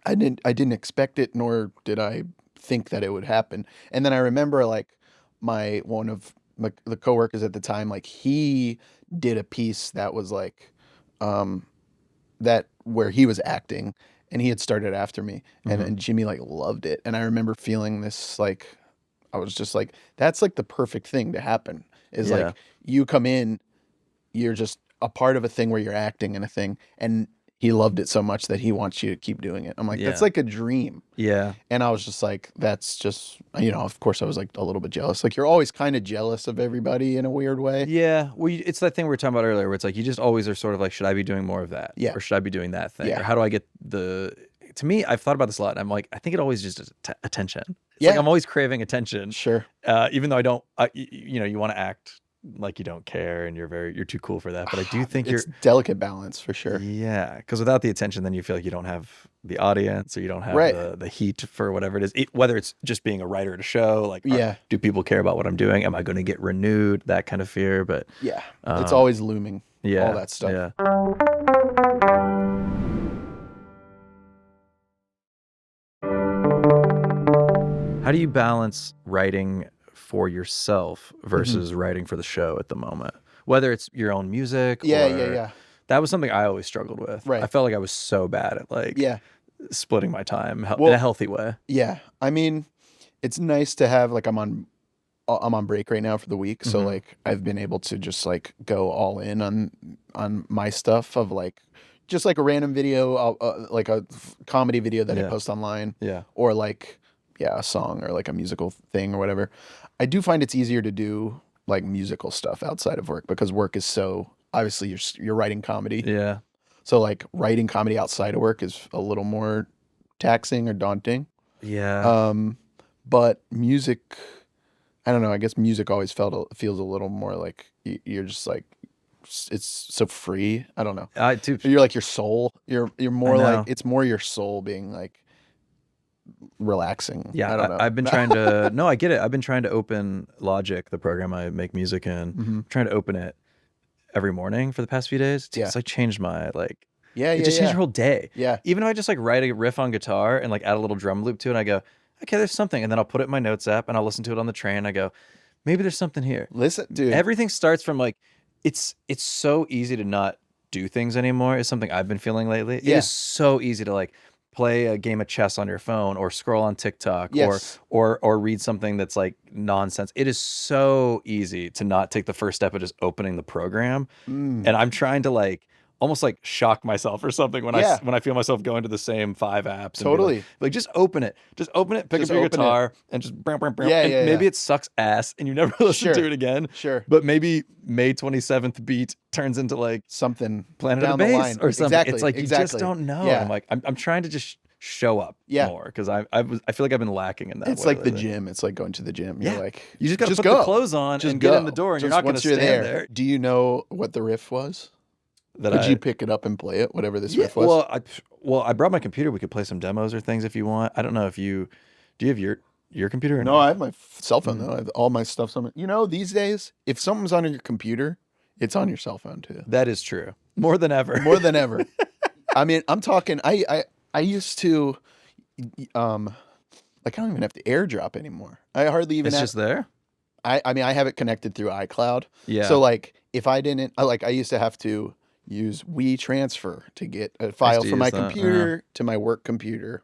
A: I didn't expect it, nor did I think that it would happen. And then I remember like one of the coworkers at the time, like he did a piece that was like that where he was acting, and he had started after me, and Jimmy like loved it. And I remember feeling this like I was just like, that's like the perfect thing to happen is
B: Yeah.
A: like you come in, you're just a part of a thing where you're acting in a thing, and he loved it so much that he wants you to keep doing it. I'm like, that's
B: Yeah.
A: like a dream.
B: Yeah.
A: And I was just like, that's just, of course I was like a little bit jealous. Like you're always kind of jealous of everybody in a weird way.
B: Yeah, well, it's that thing we were talking about earlier, where it's like you just always are sort of like, should I be doing more of that?
A: Yeah.
B: Or should I be doing that thing?
A: Yeah.
B: Or how do I get To me, I've thought about this a lot, and I'm like, I think it always just is attention. It's
A: Yeah.
B: like I'm always craving attention,
A: Sure.
B: even though I don't. You want to act like you don't care, and you're too cool for that. But I do think
A: It's delicate balance for sure.
B: Yeah, because without the attention, then you feel like you don't have the audience, or you don't have
A: Right.
B: the heat for whatever it is. Whether it's just being a writer at a show, like,
A: Yeah.
B: do people care about what I'm doing? Am I going to get renewed? That kind of fear. But
A: Yeah. It's always looming.
B: yeah,
A: All that stuff.
B: Yeah. How do you balance writing for yourself versus writing for the show at the moment? Whether it's your own music,
A: Yeah,
B: or,
A: yeah.
B: That was something I always struggled with.
A: Right.
B: I felt like I was so bad at like
A: Yeah.
B: splitting my time in
A: Well-
B: a healthy way.
A: Yeah. I mean, it's nice to have like I'm on break right now for the week, so like I've been able to just like go all in on my stuff of like just like a random video, like a comedy video that I
B: Yeah.
A: post online,
B: Yeah.
A: or like a song or like a musical thing or whatever. I do find it's easier to do like musical stuff outside of work because work is so obviously you're writing comedy,
B: Yeah.
A: so like writing comedy outside of work is a little more taxing or daunting.
B: Yeah.
A: But music, I don't know. I guess music always feels a little more like you're just like it's so free. I don't know.
B: I too.
A: You're like your soul. You're more
B: I know.
A: like it's more your soul being like relaxing.
B: Yeah,
A: I don't know.
B: I've been trying to. No, I get it. I've been trying to open Logic, the program I make music in. Trying to open it every morning for the past few days.
A: Yeah.
B: It's like changed my like.
A: Yeah,
B: It just changed your whole day.
A: Yeah.
B: Even if I just like write a riff on guitar and like add a little drum loop to it, and I go, okay, there's something, and then I'll put it in my notes app and I'll listen to it on the train. And I go, maybe there's something here.
A: Listen, dude.
B: Everything starts from like, it's so easy to not do things anymore is something I've been feeling lately.
A: Yeah.
B: It is so easy to like play a game of chess on your phone or scroll on TikTok
A: Yes.
B: or read something that's like nonsense. It is so easy to not take the first step of just opening the program. And I'm trying to like almost like shock myself or something when
A: Yeah.
B: I feel myself going to the same 5 apps.
A: Totally.
B: And be like just open it, pick
A: Just
B: up your
A: open
B: guitar and just
A: Yeah,
B: and
A: yeah,
B: maybe
A: yeah.
B: it sucks ass and you never listen to it again.
A: Sure.
B: But maybe May 27th beat turns into like
A: Something
B: Planet
A: down
B: of the
A: the
B: Bass
A: line
B: or something.
A: Exactly.
B: It's like you just don't know.
A: Yeah.
B: I'm like I'm trying to just show up more because I feel like I've been lacking in that.
A: It's
B: way
A: like the
B: lately.
A: gym. It's like going to the gym. You're like,
B: You just got to put
A: go.
B: the clothes on
A: Just
B: and
A: go.
B: get in the door, and you're
A: Just
B: not going to
A: once
B: stand
A: you're
B: there.
A: Do you know what the riff was? Could you pick it up and play it? Whatever this riff was.
B: I brought my computer. We could play some demos or things if you want. I don't know if you do. You have your computer? Or
A: no, I have my cell phone though. I have all my stuff's on. You know, these days, if something's on your computer, it's on your cell phone too.
B: That is true. More than ever.
A: More than ever. I mean, I'm talking. I used to, like I don't even have to AirDrop anymore. I hardly even.
B: It's just there.
A: I mean, I have it connected through iCloud.
B: Yeah.
A: So like, if I didn't, I used to have to use WeTransfer to get a file from my computer to my work computer,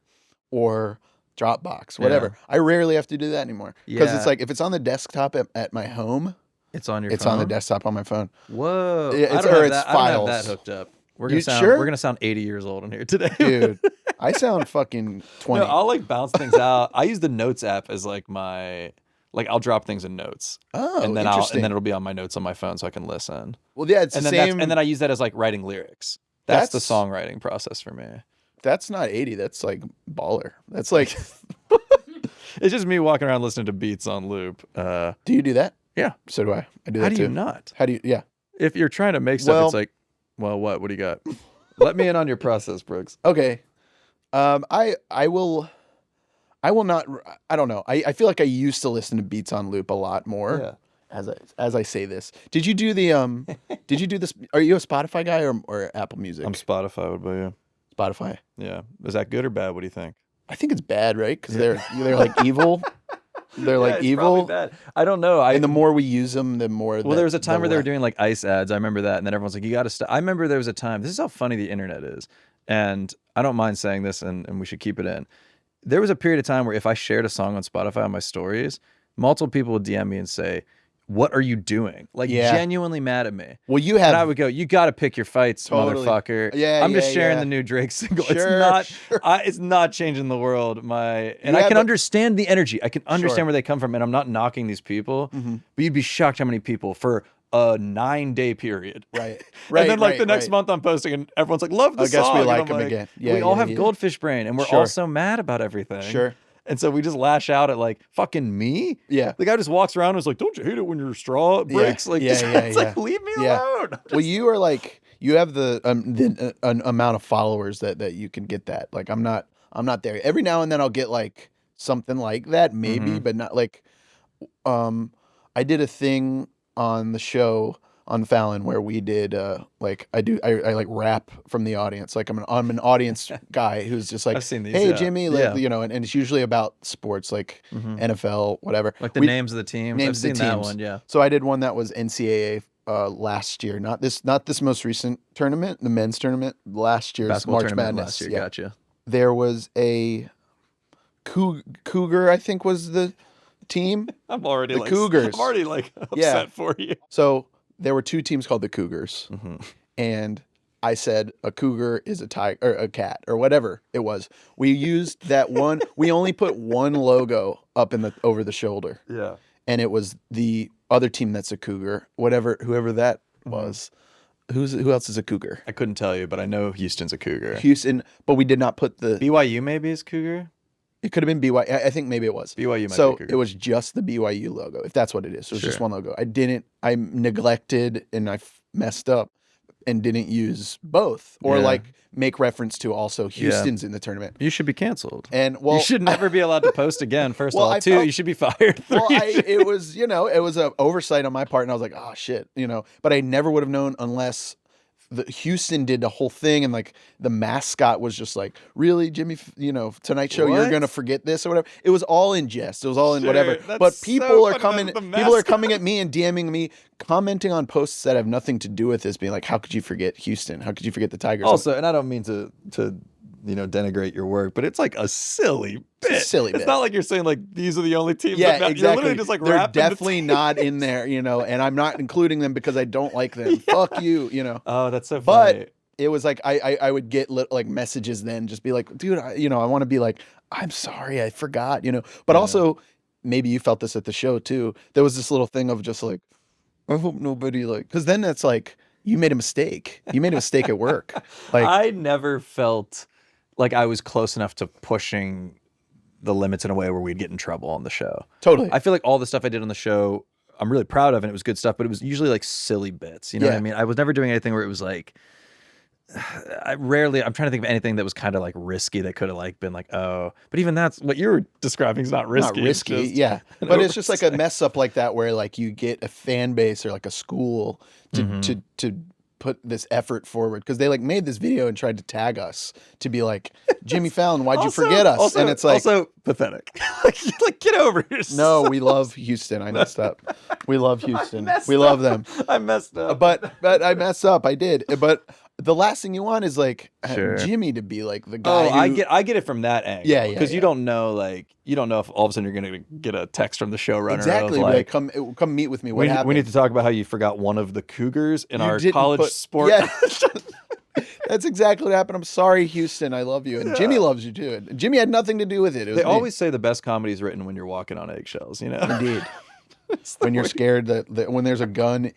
A: or Dropbox, whatever. I rarely have to do that anymore because it's like if it's on the desktop at my home,
B: it's on your.
A: It's
B: phone?
A: on the desktop on my phone.
B: Whoa!
A: It's,
B: I don't
A: or
B: have
A: it's
B: that, I don't
A: files.
B: have that hooked up. We're gonna sound 80 years old in here today,
A: Dude. I sound fucking 20.
B: No, I'll like bounce things out. I use the Notes app as like my. Like I'll drop things in Notes, and then it'll be on my notes on my phone so I can listen.
A: Well, yeah, it's the same.
B: And then I use that as like writing lyrics. That's the songwriting process for me.
A: That's not 80. That's like baller. That's like.
B: It's just me walking around listening to beats on loop.
A: Do you do that?
B: Yeah.
A: So do I. I do that too.
B: How do you not?
A: How do you? Yeah.
B: If you're trying to make stuff, it's like, well, what? What do you got? Let me in on your process, Brooks.
A: Okay. I will not. I don't know. I feel like I used to listen to beats on loop a lot more.
B: Yeah.
A: As I say this, did you do the Did you do this? Are you a Spotify guy or Apple Music?
B: I'm Spotify. What about you?
A: Spotify.
B: Yeah. Is that good or bad? What do you think?
A: I think it's bad, right? Because they're like evil. They're like
B: it's
A: evil.
B: bad. I don't know.
A: And the more we use them, the more.
B: Well, there was a time where they were doing like ice ads. I remember that, and then everyone's like, "You got to stop." I remember there was a time. This is how funny the internet is, and I don't mind saying this, and we should keep it in. There was a period of time where if I shared a song on Spotify on my stories, multiple people would DM me and say, "What are you doing?" Like genuinely mad at me.
A: Well, you have.
B: And I would go, "You got to pick your fights, motherfucker."
A: Yeah,
B: I'm just sharing the new Drake single. It's not changing the world. I can understand the energy. I can understand where they come from, and I'm not knocking these people. But you'd be shocked how many people for a 9-day period.
A: Right.
B: And then like the next month I'm posting and everyone's like, love the song.
A: I guess we like
B: them
A: him again. Yeah,
B: we all have goldfish brain and we're all so mad about everything.
A: Sure.
B: And so we just lash out at like, fucking me?
A: Yeah.
B: The guy just walks around and is like, don't you hate it when your straw breaks? Like, it's like, leave me alone.
A: Well, you are like, you have the amount of followers that you can get that. Like, I'm not there. Every now and then I'll get like something like that, maybe, but not like, I did a thing on the show on Fallon where we did like I like rap from the audience. Like I'm an audience guy who's just like,
B: I've seen these,
A: hey Jimmy, like, you know, and it's usually about sports, like NFL, whatever.
B: Like the names of the teams. I've seen that one, yeah.
A: So I did one that was NCAA last year, not this most recent tournament, the men's tournament, last year's
B: Basketball
A: March Madness.
B: Last year,
A: yeah.
B: Gotcha.
A: There was a Cougar, I think was the team.
B: I'm already
A: the Cougars.
B: I'm already like upset for you.
A: So there were two teams called the Cougars, and I said a cougar is a tiger or a cat or whatever it was. We used that one. We only put one logo up in the over the shoulder.
B: Yeah,
A: and it was the other team that's a cougar, whoever that was. Who else is a cougar?
B: I couldn't tell you, but I know Houston's a cougar.
A: Houston, but we did not put the
B: BYU. Maybe is cougar.
A: It could have been BYU. I think maybe it was.
B: BYU might
A: so
B: be cougar.
A: It was just the BYU logo, if that's what it is. So it was just one logo. I neglected and I messed up and didn't use both or like make reference to also Houston's in the tournament.
B: You should be canceled.
A: And well,
B: you should never be allowed to post again. First of all, two, you should be fired.
A: Well, it was, it was an oversight on my part, and I was like, oh shit, but I never would have known unless Houston did a whole thing, and like the mascot was just like, really, Jimmy, Tonight Show, you're
C: What?
A: gonna forget this or whatever. It was all in jest. It was all in
C: Sure,
A: whatever.
C: that's
A: But
C: so
A: people are
C: funny that
A: coming.
C: the
A: People are
C: mascot-
A: coming at me and DMing me, commenting on posts that have nothing to do with this, being like, how could you forget Houston? How could you forget the Tigers?
C: Also, and I don't mean to denigrate your work, but it's like a silly bit.
A: It's a silly
C: It's
A: bit.
C: not like you're saying like these are the only teams.
A: Yeah,
C: that matter.
A: exactly.
C: You're literally just like
A: they're
C: rapping the
A: definitely
C: teams.
A: not in there, and I'm not including them because I don't like them. Fuck you,
C: Oh, that's so funny.
A: But it was like I would get like messages then, just be like, dude, I want to be like, I'm sorry, I forgot, But also, maybe you felt this at the show too. There was this little thing of just like, I hope nobody because then that's like you made a mistake. You made a mistake at work. Like
C: I never felt like I was close enough to pushing the limits in a way where we'd get in trouble on the show.
A: Totally.
C: I feel like all the stuff I did on the show, I'm really proud of, and it was good stuff, but it was usually like silly bits. You know what I mean? I was never doing anything where it was like, I'm trying to think of anything that was kind of like risky that could have like been like, oh, but even that's what you're describing is not risky.
A: Not risky,
C: It's just
A: yeah.
C: an
A: But it's just like a
C: oversight.
A: mess up like that where like you get a fan base or like a school to put this effort forward because they like made this video and tried to tag us to be like, Jimmy Fallon, why'd you forget us?
C: Also,
A: and it's like,
C: also pathetic. like get over yourself.
A: no, we love Houston. I messed up. We love Houston. We love them.
C: I messed up.
A: But I messed up. I did. But the last thing you want is like
C: Sure.
A: Jimmy to be like the guy.
C: Oh, I get it from that angle.
A: Yeah,
C: Because you don't know if all of a sudden you're gonna get a text from the showrunner.
A: exactly.
C: Of
A: Like,
C: like,
A: come meet with me. What
C: we
A: happened?
C: need to talk about how you forgot one of the Cougars in
A: You
C: our
A: didn't
C: college
A: put-
C: sport.
A: Yeah. That's exactly what happened. I'm sorry, Houston. I love you. And Jimmy loves you too. And Jimmy had nothing to do with it. It was
C: They
A: me.
C: always say the best comedy is written when you're walking on eggshells.
A: Indeed. When you're scared that when there's a gun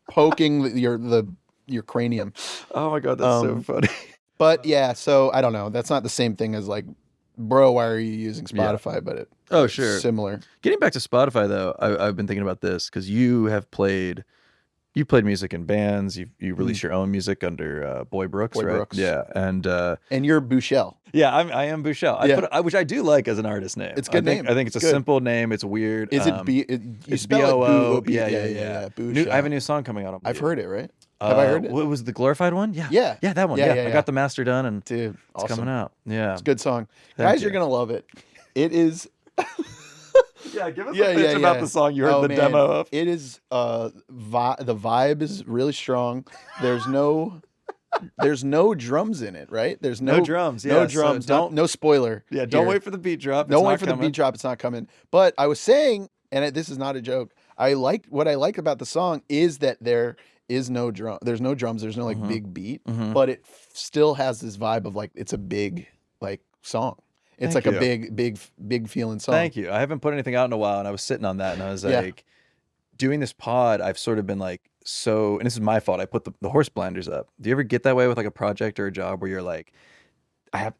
A: poking your cranium.
C: Oh my god, that's so funny.
A: But yeah, so I don't know. That's not the same thing as like, bro, why are you using Spotify? But it's
C: Oh sure.
A: similar.
C: Getting back to Spotify though, I've been thinking about this because you played music in bands. You release your own music under Boy Brooks, right?
A: Brooks.
C: Yeah, and
A: And you're Buechele.
C: yeah, I am Buechele.
A: Yeah.
C: Which I do like as an artist name.
A: It's a good name.
C: I think it's a
A: Good.
C: simple name. It's weird.
A: Is
C: Um,
A: you
C: It's
A: spell it
C: BOO.
A: Boo-
C: Yeah.
A: Buechele.
C: I have a new song coming out. On
A: I've
C: Boo.
A: heard it, right? Have I heard it?
C: What was the glorified one? Yeah.
A: Yeah.
C: Yeah, that one.
A: Yeah,
C: Yeah,
A: yeah,
C: I
A: yeah.
C: got the master done and
A: Dude,
C: it's
A: awesome.
C: coming out. Yeah.
A: It's a good song.
C: Thank
A: Guys,
C: you.
A: you're going to love it. It is.
C: Yeah, give us
A: Yeah,
C: a pitch
A: yeah,
C: about
A: yeah.
C: the song you heard
A: Oh,
C: the
A: man.
C: demo of.
A: It is the vibe is really strong. There's no drums in it, right? There's
C: No drums,
A: No
C: yeah, so
A: drums.
C: don't-
A: No spoiler.
C: Yeah, don't
A: here.
C: wait for the beat drop.
A: Don't
C: It's
A: wait
C: not
A: for the
C: coming.
A: beat drop. It's not coming. But I was saying, and this is not a joke. What I like about the song is that there is no drum. There's no drums. There's no like big beat, but it still has this vibe of like it's a big like song. It's
C: Thank
A: like a
C: you.
A: big feeling song.
C: Thank you. I haven't put anything out in a while, and I was sitting on that, and I was
A: Yeah.
C: like, doing this pod, I've sort of been like, and this is my fault. I put the horse blinders up. Do you ever get that way with like a project or a job where you're like,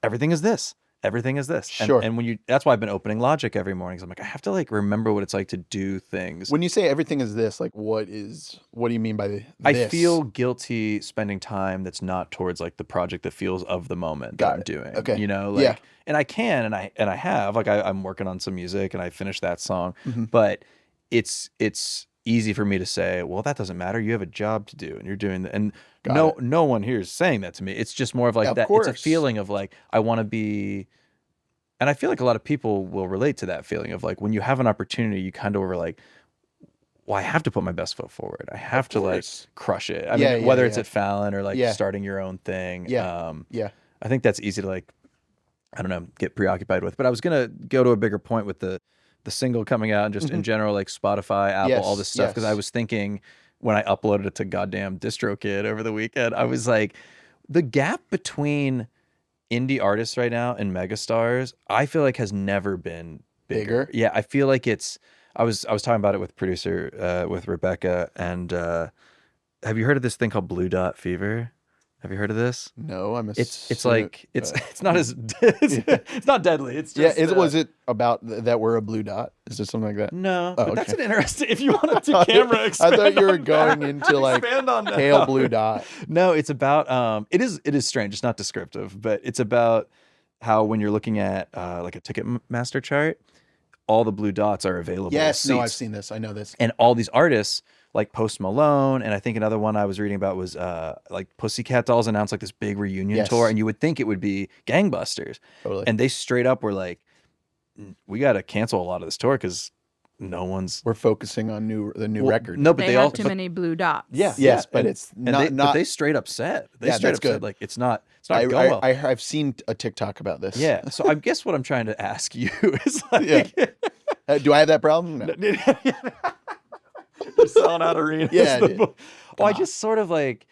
C: everything is this. Everything is this.
A: Sure.
C: And that's why I've been opening Logic every morning. 'Cause I'm like, I have to like remember what it's like to do things.
A: When you say everything is this, like what do you mean by this?
C: I feel guilty spending time that's not towards like the project that feels of the moment
A: Got
C: that I'm
A: it.
C: doing.
A: Okay.
C: You know, like,
A: Yeah.
C: and I can, and I have, like, I'm working on some music and I finished that song,
A: Mhm.
C: but it's easy for me to say, well, that doesn't matter. You have a job to do and you're doing that. And
A: Got
C: no one here is saying that to me. It's just more of like
A: Of
C: that. It's
A: course.
C: a feeling of like, I want to be, and I feel like a lot of people will relate to that feeling of like, when you have an opportunity, you kind of are like, well, I have to put my best foot forward. I have to like
A: course.
C: crush it. I
A: Yeah,
C: mean,
A: yeah,
C: whether it's
A: yeah.
C: at Fallon or like
A: Yeah.
C: starting your own thing.
A: Yeah. Yeah.
C: I think that's easy to like, I don't know, get preoccupied with. But I was gonna go to a bigger point with the single coming out and just in general, like Spotify, Apple,
A: Yes,
C: all this stuff. Because
A: yes.
C: I was thinking when I uploaded it to goddamn DistroKid over the weekend, I was like, the gap between indie artists right now and megastars, I feel like has never been bigger.
A: Bigger?
C: Yeah, I feel like it's. I was talking about it with producer with Rebecca, and have you heard of this thing called Blue Dot Fever? Have you heard of this?
A: No, I'm.
C: It's like it's not as it's not deadly. It's just
A: Was it about that we're a blue dot? Is there something like that?
C: no,
A: Oh,
C: but that's
A: okay.
C: an interesting. If you want to do camera,
A: I
C: expand
A: thought you were
C: on
A: going
C: that.
A: into like
C: Expand on that.
A: pale blue dot.
C: No, it's about it is strange. It's not descriptive, but it's about how when you're looking at like a Ticketmaster chart, all the blue dots are available.
A: Yes, no, I've
C: seats.
A: seen this. I know this.
C: And all these artists like Post Malone, and I think another one I was reading about was like Pussycat Dolls announced like this big reunion
A: Yes.
C: tour, and you would think it would be gangbusters.
A: Totally.
C: And they straight up were like, we got to cancel a lot of this tour because no one's.
A: We're focusing on the new record.
C: No, but
D: They
C: they
D: have
C: all.
D: too
C: but-
D: many blue dots.
C: Yeah,
A: Yes, but
C: and-
A: it's
C: and
A: not.
C: but they straight up said. They
A: Yeah,
C: straight
A: that's
C: up said
A: good.
C: like it's not going well.
A: I've seen a TikTok about this.
C: Yeah. So I guess what I'm trying to ask you is like,
A: Yeah. Do I have that problem? No.
C: you're selling out arenas.
A: Yeah, dude.
C: Well, I just sort of like,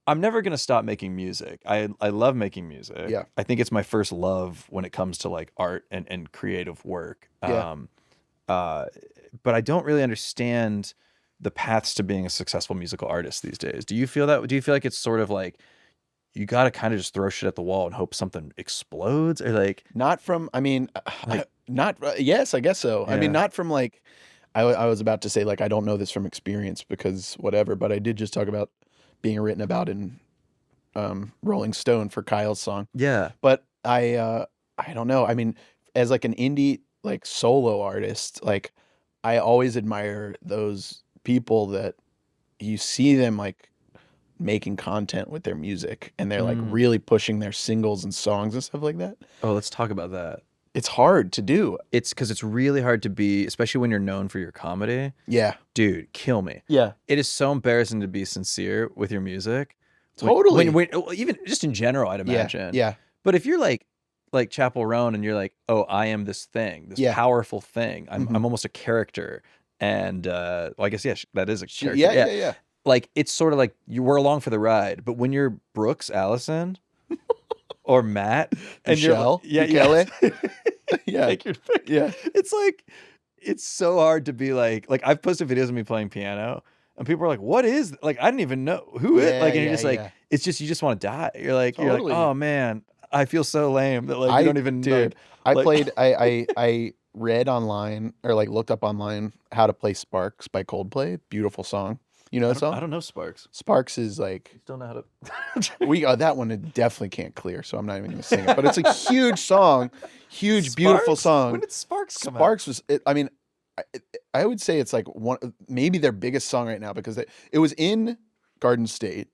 C: I'm never gonna stop making music. I love making music.
A: Yeah.
C: I think it's my first love when it comes to like art and creative work.
A: Yeah.
C: But I don't really understand the paths to being a successful musical artist these days. Do you feel that? Do you feel like it's sort of like you got to kind of just throw shit at the wall and hope something explodes, or like
A: Not from. I mean, not. Yes, I guess so. I mean,
C: Yeah.
A: not from like. I was about to say like I don't know this from experience because whatever, but I did just talk about being written about in Rolling Stone for Kyle's song.
C: yeah,
A: But I don't know. I mean, as like an indie like solo artist, like I always admire those people that you see them like making content with their music and they're like really pushing their singles and songs and stuff like that.
C: Oh, let's talk about that.
A: It's hard to do.
C: It's because it's really hard to be, especially when you're known for your comedy.
A: Yeah.
C: Dude, kill me.
A: Yeah.
C: It is so embarrassing to be sincere with your music.
A: Totally.
C: When even just in general, I'd
A: Yeah.
C: imagine.
A: Yeah.
C: But if you're like Chapel Roan and you're like, oh, I am this thing, this
A: Yeah.
C: powerful thing. I'm
A: Mhm.
C: almost a character. And well, I guess, yeah, that is a character.
A: Yeah.
C: Like, it's sort of like you were along for the ride. But when you're Brooks Allison or Matt and
A: Buechele?
C: you're
A: Buechele? Yeah.
C: Take your pick.
A: Yeah.
C: It's like, it's so hard to be like I've posted videos of me playing piano and people are like, what is, like, I didn't even know who it,
A: Yeah,
C: like, and you're
A: yeah,
C: just like,
A: yeah.
C: it's just, you just want to die. You're like,
A: Totally.
C: oh man, I feel so lame that like, you don't even know.
A: Dude, I
C: like-
A: played I read online or like looked up online how to play Sparks by Coldplay. Beautiful song. You know the song?
C: I don't know Sparks.
A: Sparks is like
C: Don't know how to.
A: we that one it definitely can't clear, so I'm not even gonna sing it. But it's a huge song, huge, beautiful
C: Sparks?
A: song.
C: When did Sparks come out?
A: Sparks was. I mean, I would say it's like one, maybe their biggest song right now because it was in Garden State.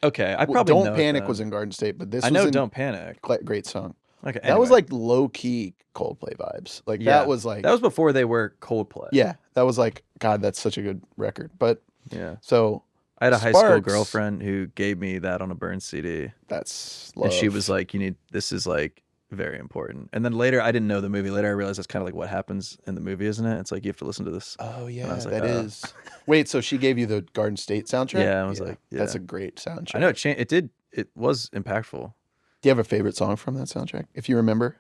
C: Okay, I probably
A: Don't
C: know it
A: Panic
C: then.
A: was in Garden State, but this
C: I
A: was
C: know
A: in
C: Don't Panic.
A: great song.
C: Okay,
A: That was
C: anyway.
A: like low key Coldplay vibes. Like
C: Yeah.
A: that was like
C: that was before they were Coldplay.
A: yeah, that was like God. That's such a good record. But
C: Yeah.
A: so
C: I had a high school
A: Sparks-
C: girlfriend who gave me that on a burn CD.
A: that's
C: And she
A: love.
C: was like, this is like very important. And then later, I didn't know the movie. Later, I realized that's kind of like what happens in the movie, isn't it? It's like, you have to listen to this.
A: Oh yeah,
C: was like,
A: that is. Wait, so she gave you the Garden State soundtrack?
C: Yeah, I was like,
A: that's
C: yeah.
A: a great soundtrack.
C: I know it was impactful.
A: Do you have a favorite song from that soundtrack, if you remember?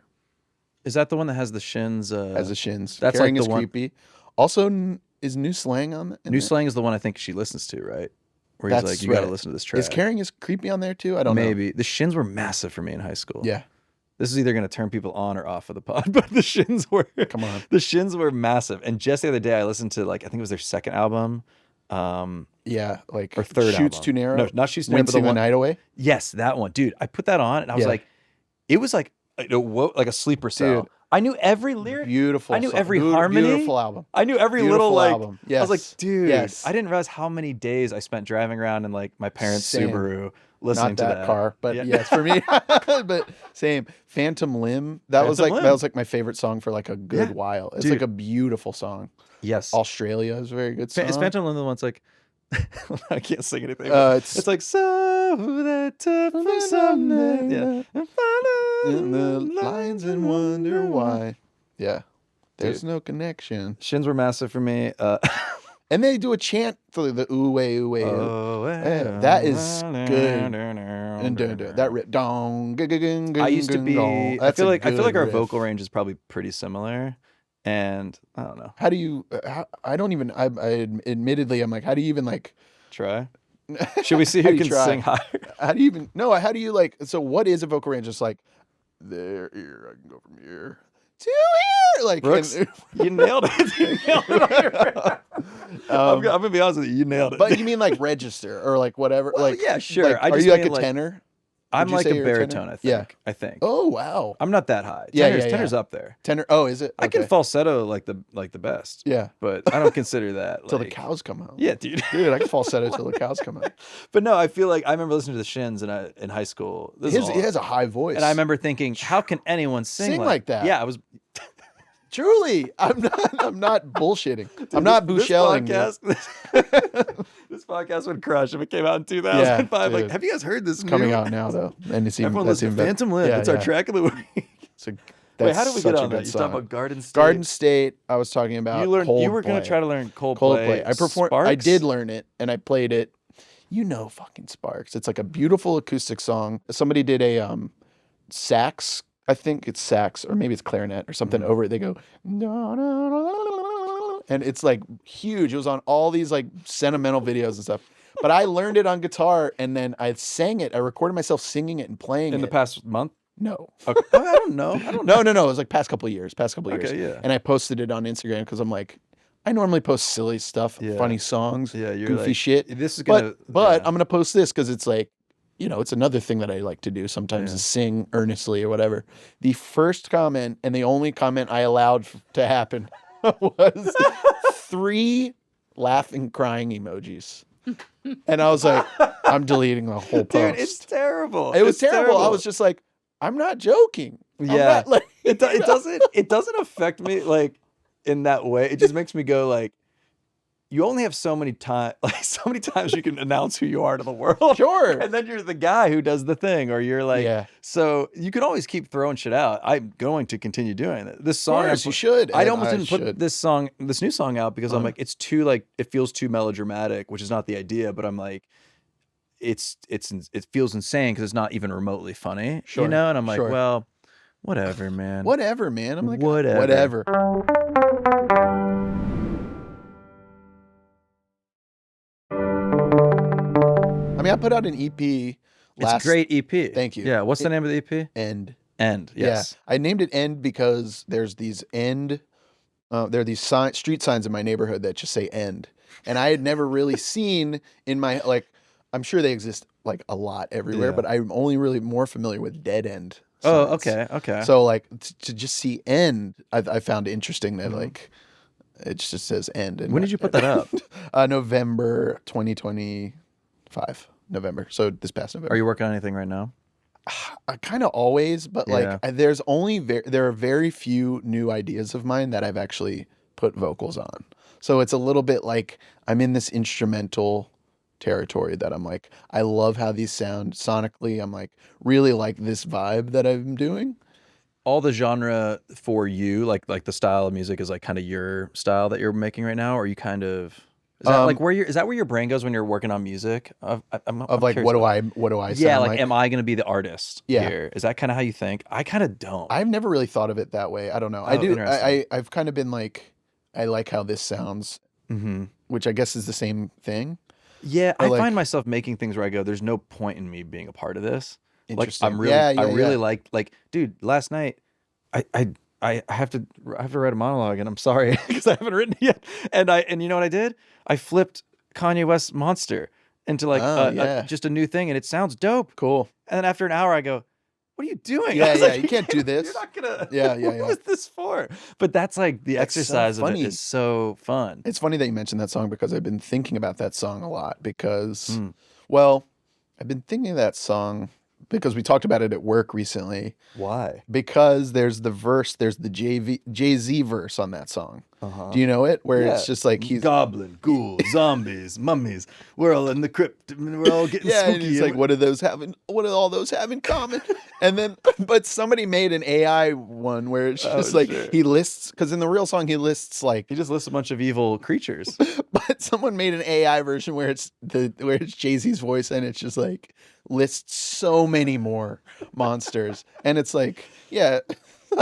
C: Is that the one that has the Shins?
A: As the Shins.
C: that's
A: Caring
C: like
A: is
C: the one-
A: creepy. Also, is New Slang on that?
C: New Slang is the one I think she listens to, right? Where he's
A: That's
C: like, you got to
A: right.
C: listen to this track.
A: Is Caring is creepy on there too? I don't know.
C: Maybe. The Shins were massive for me in high school.
A: Yeah.
C: This is either going to turn people on or off of the pod, but the Shins were.
A: Come on.
C: The Shins were massive. And just the other day, I listened to I think it was their second album.
A: Yeah, like
C: Or third
A: Shoots
C: album.
A: Too Narrow.
C: No, not Shoots Too Narrow, but the
A: Wincing the
C: one-
A: Night Away.
C: Yes, that one, dude. I put that on and I was
A: Yeah.
C: like, it was like, like a sleeper cell.
A: Dude.
C: I knew every lyric.
A: Beautiful.
C: I knew
A: song.
C: every harmony.
A: Beautiful album.
C: I knew every
A: Beautiful
C: little like.
A: album.
C: I was like,
A: Yes.
C: dude.
A: Yes.
C: I didn't realize how many days I spent driving around in like my parents'
A: Same.
C: Subaru listening
A: Not
C: to
A: that
C: that
A: car, but
C: Yeah.
A: yes, for me. But same. Phantom Limb. That was
C: Phantom
A: like
C: Limb.
A: my favorite song for like a good
C: Yeah.
A: while. It's
C: Dude.
A: like a beautiful song.
C: Yes.
A: Australia is a very good song.
C: Is Phantom Limb the one that's like? I can't sing anything.
A: It's
C: like so that took me someday. Yeah. And
A: in the
C: follow
A: lines and wonder why. Yeah. There's no connection.
C: Shins were massive for me.
A: And they do a chant for the ooh way ooh way. That is good. And that rip dong.
C: I used to be. I feel like our
A: riff.
C: vocal range is probably pretty similar, and I don't know.
A: How do you? I don't even. I admittedly, I'm like, how do you even like?
C: Try. Should we see
A: How
C: who
A: do you
C: can
A: try?
C: sing higher?
A: How do you even? No. How do you like? So what is a vocal range? Just like there, here. I can go from here to here. Like
C: Brooks,
A: and-
C: you nailed it. You nailed it. I'm gonna be honest with you. You nailed it.
A: but you mean like register or like whatever?
C: Well,
A: like
C: yeah, sure.
A: like,
C: I
A: are
C: just
A: you like
C: mean,
A: a tenor?
C: I'm
A: you
C: like
A: say
C: a
A: you're a tenor?
C: baritone, I think.
A: Yeah.
C: I think.
A: Oh wow.
C: I'm not that high.
A: Yeah,
C: Tenor's up there.
A: Tenor. Oh, is it?
C: I can
A: Okay.
C: falsetto like the best.
A: Yeah.
C: But I don't consider that
A: Till
C: like,
A: the cows come home.
C: Yeah, dude.
A: Dude, I can falsetto till the cows come out.
C: But no, I feel like I remember listening to the Shins in high school.
A: He has a high voice.
C: And I remember thinking, how can anyone sing
A: like that?
C: Yeah, I was
A: Truly, I'm not bullshitting. Dude, I'm not Buechele.
C: This podcast would crush if it came out in 2005.
A: Yeah,
C: like, have you guys heard this?
A: Coming out now though, and it's even
C: everyone listens to Phantom Limb. It's our track of the week. Wait, how did we get on that? You talking about Garden State?
A: Garden State. I was talking about.
C: You were going to try to learn Coldplay.
A: I performed.
C: Sparks?
A: I did learn it, and I played it. You know, fucking Sparks. It's like a beautiful acoustic song. Somebody did a sax. I think it's sax, or maybe it's clarinet or something over it. They go, and it's like huge. It was on all these like sentimental videos and stuff. But I learned it on guitar, and then I sang it. I recorded myself singing it and playing it.
C: In the past month?
A: No.
C: Okay. I don't know.
A: No. It was like past couple of years.
C: Okay, yeah.
A: And I posted it on Instagram because I'm like, I normally post silly stuff, funny songs,
C: you're
A: goofy
C: like,
A: shit.
C: This is gonna,
A: but I'm gonna post this because it's like, you know, it's another thing that I like to do sometimes is sing earnestly or whatever. The first comment and the only comment I allowed to happen was 3 laughing, crying emojis. And I was like, I'm deleting the whole post.
C: Dude, it's terrible.
A: It was terrible. I was just like, I'm not joking.
C: Yeah.
A: I'm not, like,
C: it doesn't affect me like in that way. It just makes me go like, you only have so many times you can announce who you are to the world.
A: Sure.
C: And then you're the guy who does the thing, or you're like, so you can always keep throwing shit out. I'm going to continue doing it. This song,
A: of course, you should.
C: I almost didn't put this new song out because I'm like, it's too like, it feels too melodramatic, which is not the idea, but I'm like, it feels insane because it's not even remotely funny, you know? And I'm like, well, whatever, man.
A: Whatever, man. I'm like,
C: whatever.
A: I mean, I put out an EP.
C: It's a great EP.
A: Thank you.
C: Yeah. What's the name of the EP?
A: End.
C: End. Yes.
A: Yeah. I named it End because there's these there are these street signs in my neighborhood that just say End, and I had never really seen in my I'm sure they exist like a lot everywhere, but I'm only really more familiar with Dead End signs.
C: Oh, okay.
A: So like to just see End, I found it interesting that like it just says End. And
C: when did you put that up?
A: November 2025. November. So this past November.
C: Are you working on anything right now?
A: I kind of always, but like there are very few new ideas of mine that I've actually put vocals on. So it's a little bit like I'm in this instrumental territory that I'm like, I love how these sound sonically. I'm like, really like this vibe that I'm doing.
C: All the genre for you, like the style of music is like kind of your style that you're making right now, or are you kind of is that like where your brain goes when you're working on music? I'm
A: like what do I sound
C: yeah, like am I going to be the artist
A: Yeah.
C: here? Is that kind of how you think? I kind of don't.
A: I've never really thought of it that way. I don't know. I do. I've kind of been like, I like how this sounds, which I guess is the same thing.
C: Yeah, I find myself making things where I go, there's no point in me being a part of this.
A: Interesting.
C: Like I'm really, I really like, dude. Last night, I have to write a monologue, and I'm sorry because I haven't written it yet. And you know what I did? I flipped Kanye West's Monster into like just a new thing, and it sounds dope.
A: Cool.
C: And then after an hour, I go, "What are you doing?"
A: Yeah,
C: like,
A: you can't do this.
C: You're not gonna.
A: Yeah.
C: What is this for? But that's like the exercise of it is so fun.
A: It's funny that you mentioned that song because I've been thinking about that song a lot because, well, I've been thinking of that song because we talked about it at work recently.
C: Why?
A: Because there's the Jay-Z verse on that song. Do you know it? Where it's just like he's
C: goblin, ghouls, zombies, mummies. We're all in the crypt. We're all getting spooky.
A: And he's like, what do all those have in common? And then, but somebody made an AI one where it's just he lists, because in the real song he lists like
C: he just lists a bunch of evil creatures.
A: But someone made an AI version where it's Jay-Z's voice, and it's just like lists so many more monsters, and it's like, yeah.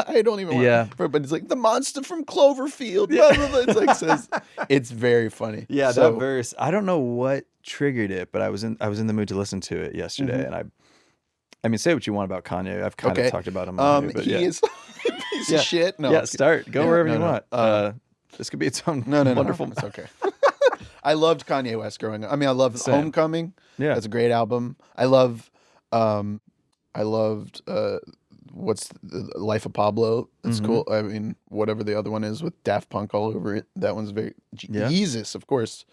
A: I don't even want to, but it's like the monster from Cloverfield. Blah, blah, blah. It's like says it's very funny.
C: Yeah, so, that verse. I don't know what triggered it, but I was in the mood to listen to it yesterday, and I mean, say what you want about Kanye. I've kind of talked about him. But
A: he is a piece of shit. No,
C: go wherever you want. This could be its own wonderful.
A: It's okay. I loved Kanye West growing up. I mean, I love Homecoming.
C: Yeah,
A: that's a great album. I love I loved what's the Life of Pablo. That's cool. I mean, whatever the other one is with Daft Punk all over it. That one's very
C: Yeah.
A: Yeezus, of course.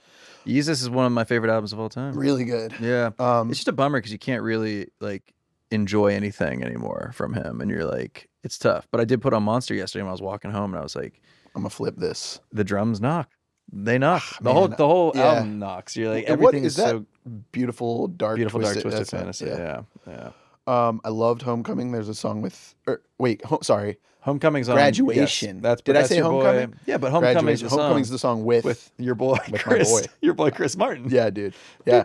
C: Yeezus is one of my favorite albums of all time.
A: Really good.
C: Yeah. It's just a bummer because you can't really like enjoy anything anymore from him, and you're like, it's tough. But I did put on Monster yesterday when I was walking home, and I was like,
A: I'm gonna flip this.
C: the drums knock. They knock. The
A: Man,
C: whole
A: yeah.
C: album knocks. You're like,
A: And what
C: everything is
A: that
C: so
A: beautiful, dark,
C: beautiful, dark,
A: twisted
C: twisted
A: that's
C: fantasy. Yeah.
A: I loved Homecoming. There's a song with, sorry,
C: Homecoming's on
A: Graduation.
C: Yes,
A: Did I
C: that's
A: say
C: your boy.
A: Homecoming?
C: Yeah, but Homecoming's the song
A: Homecoming's the song with
C: your boy
A: with
C: Chris.
A: my boy.
C: Your boy Chris Martin.
A: Yeah, dude. Yeah,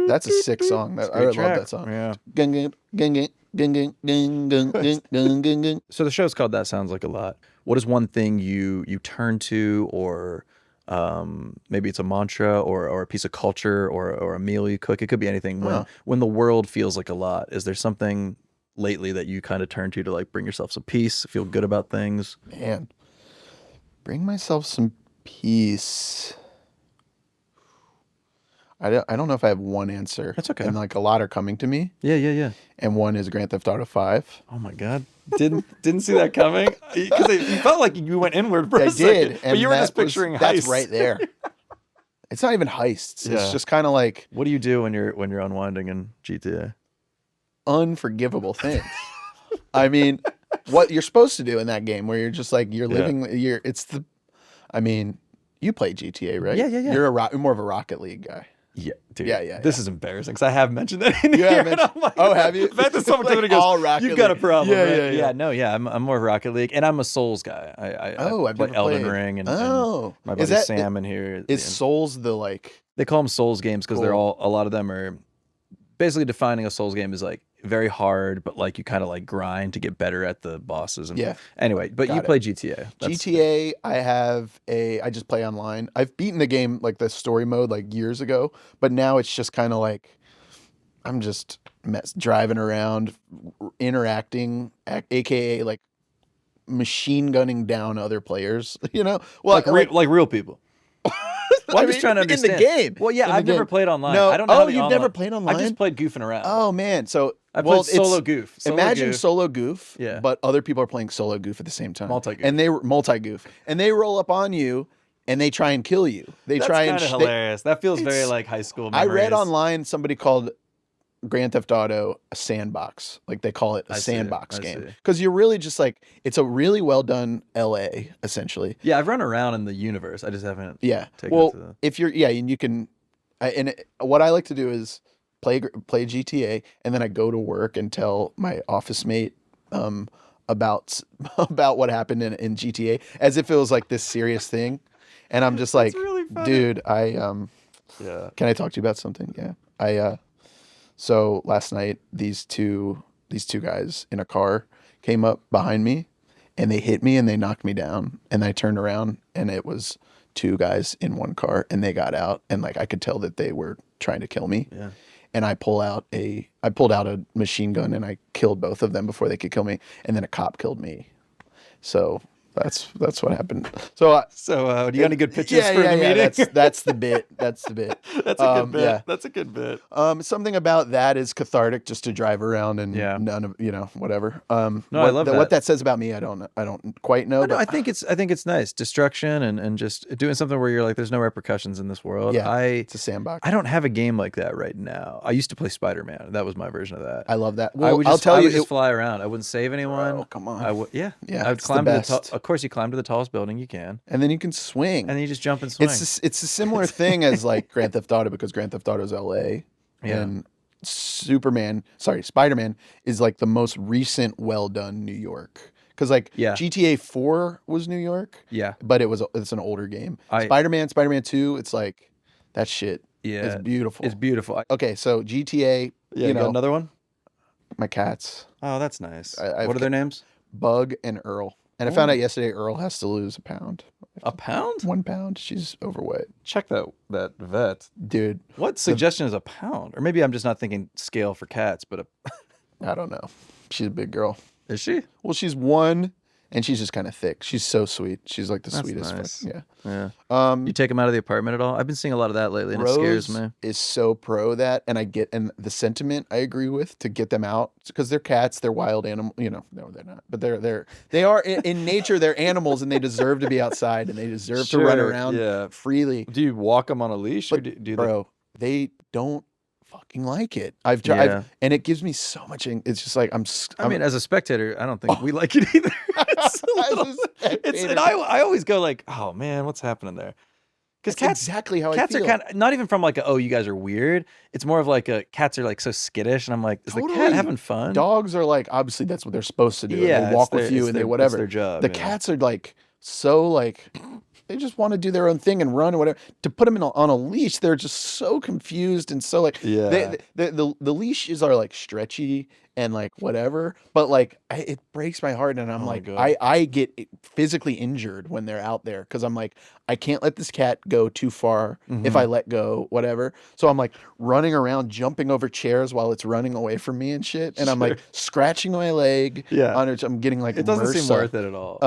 A: that's a sick song. I
C: Great
A: love
C: track.
A: that song.
C: Yeah.
A: Gung, gung, gung, gung, gung, gung, gung, gung, gung, gung, gung.
C: So the show's called That Sounds Like a Lot. What is one thing you turn to, or maybe it's a mantra or a piece of culture or a meal you cook? It could be anything. When the world feels like a lot, is there something lately that you kind of turn to like bring yourself some peace, feel good about things?
A: Man, bring myself some peace. I don't know if I have one answer.
C: That's okay.
A: And like a lot are coming to me.
C: Yeah.
A: And one is Grand Theft Auto 5.
C: Oh my God. Didn't see that coming, because you felt like you went inward for
A: I
C: a second,
A: did.
C: but you were just picturing
A: that's
C: heists.
A: right there. It's not even heists.
C: Yeah.
A: It's just kind of like
C: What do you do when you're unwinding in GTA?
A: unforgivable things. I mean, what you're supposed to do in that game where you're just like you're living I mean, you play GTA, right?
C: Yeah.
A: You're more of a Rocket League guy.
C: Yeah, dude.
A: Yeah.
C: This is embarrassing because I have mentioned that in
A: You
C: here.
A: have
C: and
A: mentioned-
C: I'm like,
A: oh, have you?
C: The fact that someone
A: Like
C: comes in and
A: all
C: goes,
A: Rocket
C: "You've got a
A: League."
C: problem."
A: Yeah,
C: right?
A: yeah.
C: No, I'm more of Rocket League, and I'm a Souls guy.
A: I've
C: play
A: never
C: Elden
A: played.
C: Ring, and
A: Oh.
C: my
A: Is
C: buddy
A: that-
C: Sam in here.
A: Is Souls the like?
C: They call them Souls games because they're
A: Cool.
C: a lot of them are basically defining a Souls game is like very hard, but like you kind of like grind to get better at the bosses. And
A: Yeah.
C: Anyway, but
A: Got
C: you
A: it.
C: play GTA.
A: GTA, I just play online. I've beaten the game like the story mode like years ago, but now it's just kind of like I'm just driving around, interacting, aka like machine gunning down other players. You know, well,
C: like real people. Well, I'm just trying to understand.
A: in the game.
C: Well, yeah,
A: In the
C: I've never
A: game.
C: played online.
A: No,
C: I don't know. how the
A: you've
C: online-
A: never played online?
C: I just played goofing around.
A: Oh man, so
C: I played
A: it's
C: solo goof.
A: Imagine solo goof,
C: Yeah.
A: but other people are playing solo goof at the same time.
C: Multi-goof.
A: And they multi-goof, and they roll up on you, and they try and kill you. They
C: That's
A: try
C: kind
A: and
C: of hilarious. That feels very like high school
A: I
C: memories.
A: read online somebody called Grand Theft Auto a sandbox. Like they call it a sandbox game because you're really just like it's a really well done LA essentially.
C: Yeah, I've run around in the universe. I just haven't.
A: Yeah.
C: taken
A: Well,
C: it to the...
A: if you're and you can, what I like to do is play GTA, and then I go to work and tell my office mate about what happened in GTA as if it was like this serious thing, and I'm just like,
C: really funny.
A: dude,
C: Yeah.
A: can I talk to you about something? Yeah, so last night these two guys in a car came up behind me, and they hit me and they knocked me down, and I turned around and it was two guys in one car, and they got out, and like I could tell that they were trying to kill me.
C: Yeah.
A: And I pulled out a machine gun and I killed both of them before they could kill me, and then a cop killed me. So that's what happened. So
C: do you got any good pitches for the meeting?
A: That's the bit. That's the bit.
C: That's a good bit.
A: Yeah.
C: That's a good bit.
A: Something about that is cathartic, just to drive around and none of whatever.
C: No, I love that.
A: What that says about me, I don't quite know.
C: No,
A: But
C: I think it's nice. Destruction and just doing something where you're like, there's no repercussions in this world.
A: yeah, it's a sandbox.
C: I don't have a game like that right now. I used to play Spider-Man. That was my version of that.
A: I love that.
C: I
A: Well,
C: would
A: I'll
C: just,
A: tell
C: I
A: you,
C: would just fly around. I wouldn't save anyone.
A: Oh, come on.
C: I would, yeah.
A: Yeah,
C: I would
A: it's the
C: climb to the
A: best.
C: top. Of course, you climb to the tallest building you can,
A: and then you can swing.
C: and then you just jump and swing.
A: It's a similar thing as like Grand Theft Auto, because Grand Theft Auto is LA, and Spider-Man is like the most recent, well done New York. Because like GTA 4 was New York, but it's an older game. Spider-Man 2, it's like that shit. It's beautiful.
C: It's beautiful.
A: Okay, so GTA.
C: Yeah,
A: you
C: got
A: know,
C: another one.
A: my cats,
C: Oh, that's nice.
A: I've
C: What are their names?
A: Bug and Earl. And I found out yesterday Earl has to lose a pound.
C: A pound?
A: 1 pound. She's overweight.
C: Check that vet.
A: Dude,
C: What suggestion is a pound? Or maybe I'm just not thinking scale for cats, but
A: I don't know. She's a big girl.
C: is she?
A: Well, she's 1 and she's just kind of thick. She's so sweet. She's like the
C: That's
A: sweetest.
C: nice.
A: Yeah.
C: Yeah. You take them out of the apartment at all? I've been seeing a lot of that lately, and it scares
A: Rose
C: me.
A: is so pro that, and and the sentiment I agree with to get them out because they're cats, they're wild animal. No, they're not, but they are in nature. They're animals, and they deserve to be outside, and they deserve to run around freely.
C: Do you walk them on a leash, or do
A: bro? They don't fucking like it. I've tried, and it gives me so much. It's just like
C: I mean, as a spectator, I don't think we like it either. And I always go like, oh man, what's happening there? Because cats,
A: exactly how
C: cats
A: I feel.
C: are kind of not even from like oh, you guys are weird. It's more of like cats are like so skittish, and I'm like, is the cat having fun?
A: Dogs are like obviously that's what they're supposed to do. Yeah, they walk with you and they whatever.
C: It's their job.
A: The cats are like so like they just want to do their own thing and run or whatever. To put them on a leash, they're just so confused and so like the leashes are like stretchy and like whatever, but like it breaks my heart, and I'm like I get physically injured when they're out there because I'm like I can't let this cat go too far if I let go whatever. So I'm like running around, jumping over chairs while it's running away from me and shit, and I'm like scratching my leg. Yeah, I'm getting like
C: it doesn't seem worth it at all.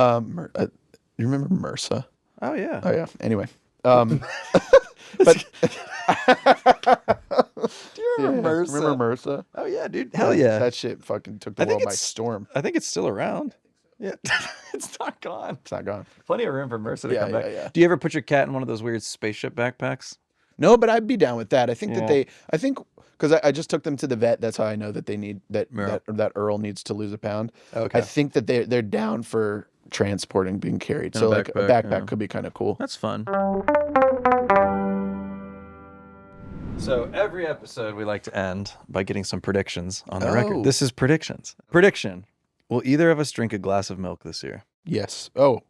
A: You remember MRSA?
C: Oh yeah.
A: Oh yeah. Anyway, but
C: do you remember MRSA?
A: Remember MRSA?
C: Oh yeah, dude. Hell yeah.
A: That shit fucking took the world by storm.
C: I think it's still around. Yeah. It's not gone.
A: It's not gone.
C: Plenty of room for MRSA to come back.
A: Yeah.
C: Do you ever put your cat in one of those weird spaceship backpacks?
A: No, but I'd be down with that. I think because I just took them to the vet. That's how I know that they need that Earl needs to lose a pound. Okay. I think that they're down for transporting, being carried. So like a backpack could be kind of cool.
C: That's fun. So every episode we like to end by getting some predictions on the record. This is predictions. Prediction. Will either of us drink a glass of milk this year?
A: Yes. Oh,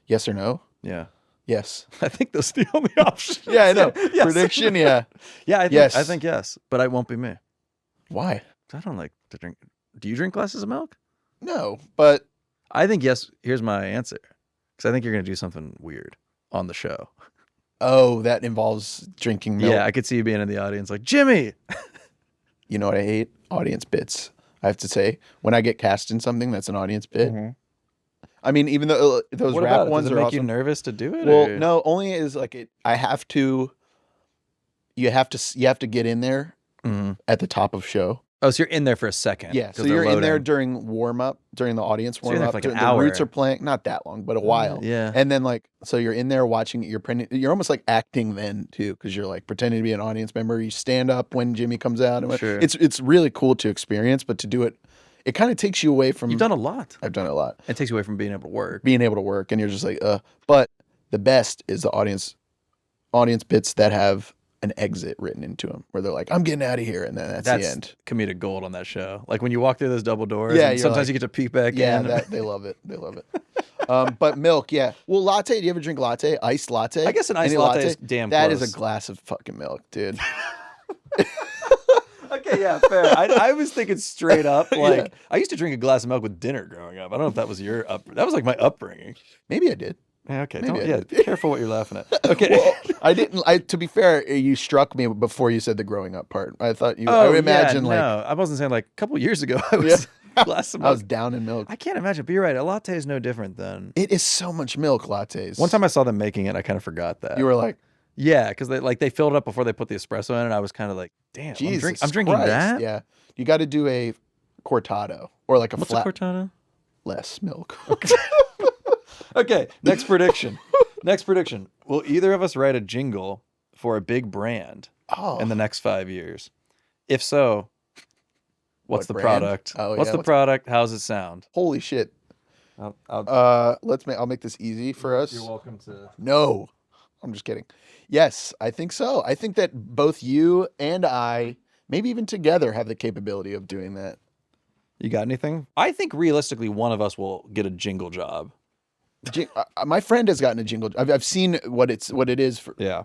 A: yes or no?
C: Yeah.
A: Yes.
C: I think those are the only options.
A: Yeah, I know. Yes. Prediction, yeah.
C: Yeah, I think yes, but it won't be me.
A: Why?
C: I don't like to drink. Do you drink glasses of milk?
A: No, but
C: I think yes. Here's my answer. Because I think you're going to do something weird on the show.
A: Oh, that involves drinking milk?
C: Yeah, I could see you being in the audience like, Jimmy!
A: You know what I hate? Audience bits. I have to say, when I get cast in something that's an audience bit, I mean, even though those rap ones
C: Does it
A: are
C: make
A: awesome,
C: you nervous to do it?
A: Well, no, only is like it. I have to. You have to get in there at the top of show.
C: Oh, so you're in there for a second.
A: Yeah, so you're in there during warm up, during the audience warm up.
C: For like an
A: the
C: hour.
A: Roots are playing, not that long, but a while.
C: Yeah,
A: and then like so you're in there watching it. You're almost like acting then too, because you're like pretending to be an audience member. You stand up when Jimmy comes out. And
C: sure.
A: It's really cool to experience, but to do it. It kind of takes you away from.
C: You've done a lot.
A: I've done a lot.
C: It takes you away from being able to work.
A: And you're just like, But the best is the audience bits that have an exit written into them, where they're like, "I'm getting out of here," and then that's the end.
C: Comedic gold on that show. Like when you walk through those double doors.
A: Yeah,
C: and sometimes you get to peek back in.
A: Yeah, they love it. They love it. But milk, yeah. Well, latte. Do you ever drink latte? Iced latte?
C: I guess an iced latte is damn close.
A: That is a glass of fucking milk, dude.
C: Okay, yeah, fair. I was thinking straight up, like, I used to drink a glass of milk with dinner growing up. I don't know if that was that was like my upbringing.
A: Maybe I did.
C: Yeah, okay. Be careful what you're laughing at. Okay.
A: Well, I didn't. To be fair, you struck me before you said the growing up part. I thought you. I would imagine
C: no, I wasn't saying like a couple years ago. I was glass of milk.
A: I was down in milk.
C: I can't imagine. But you're right. A latte is no different than.
A: It is so much milk lattes.
C: One time I saw them making it, I kind of forgot that.
A: You were like.
C: Yeah, because they filled it up before they put the espresso in, and I was kind of like, "Damn, I'm drinking that."
A: Yeah, you got to do a cortado or like a
C: What's
A: flat.
C: What's a cortado?
A: Less milk.
C: Okay. Okay. Next prediction. Will either of us write a jingle for a big brand in the next 5 years? If so, what's the product? What's the product? How's it sound?
A: Holy shit!
C: I'll
A: make this easy for us.
C: You're welcome to.
A: No. I'm just kidding. Yes, I think so. I think that both you and I, maybe even together, have the capability of doing that.
C: You got anything? I think realistically, one of us will get a jingle job.
A: My friend has gotten a jingle. I've seen what it is for.
C: Yeah.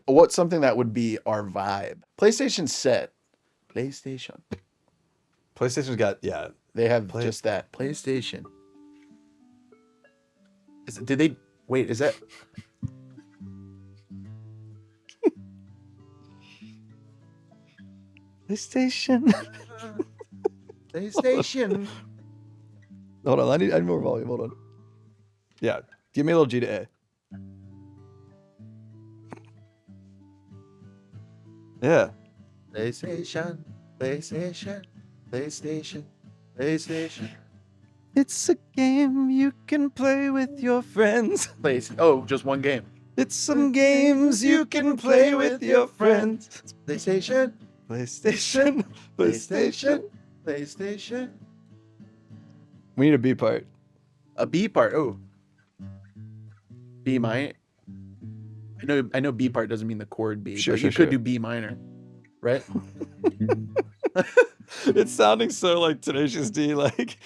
A: What's something that would be our vibe? PlayStation set.
C: PlayStation's got
A: They have just that PlayStation. Is that?
C: PlayStation. Hold on, I need more volume. Hold on. Yeah, give me a little G to A. Yeah.
A: PlayStation, PlayStation, PlayStation, PlayStation.
C: It's a game you can play with your friends.
A: Oh, just one game.
C: It's some games you can play with your friends.
A: PlayStation,
C: PlayStation, PlayStation.
A: PlayStation.
C: We need a B part.
A: A B part. Oh, B minor. I know B part doesn't mean the chord B,
C: Sure,
A: but
C: sure,
A: you
C: sure.
A: could do B minor, right?
C: It's sounding so like Tenacious D, like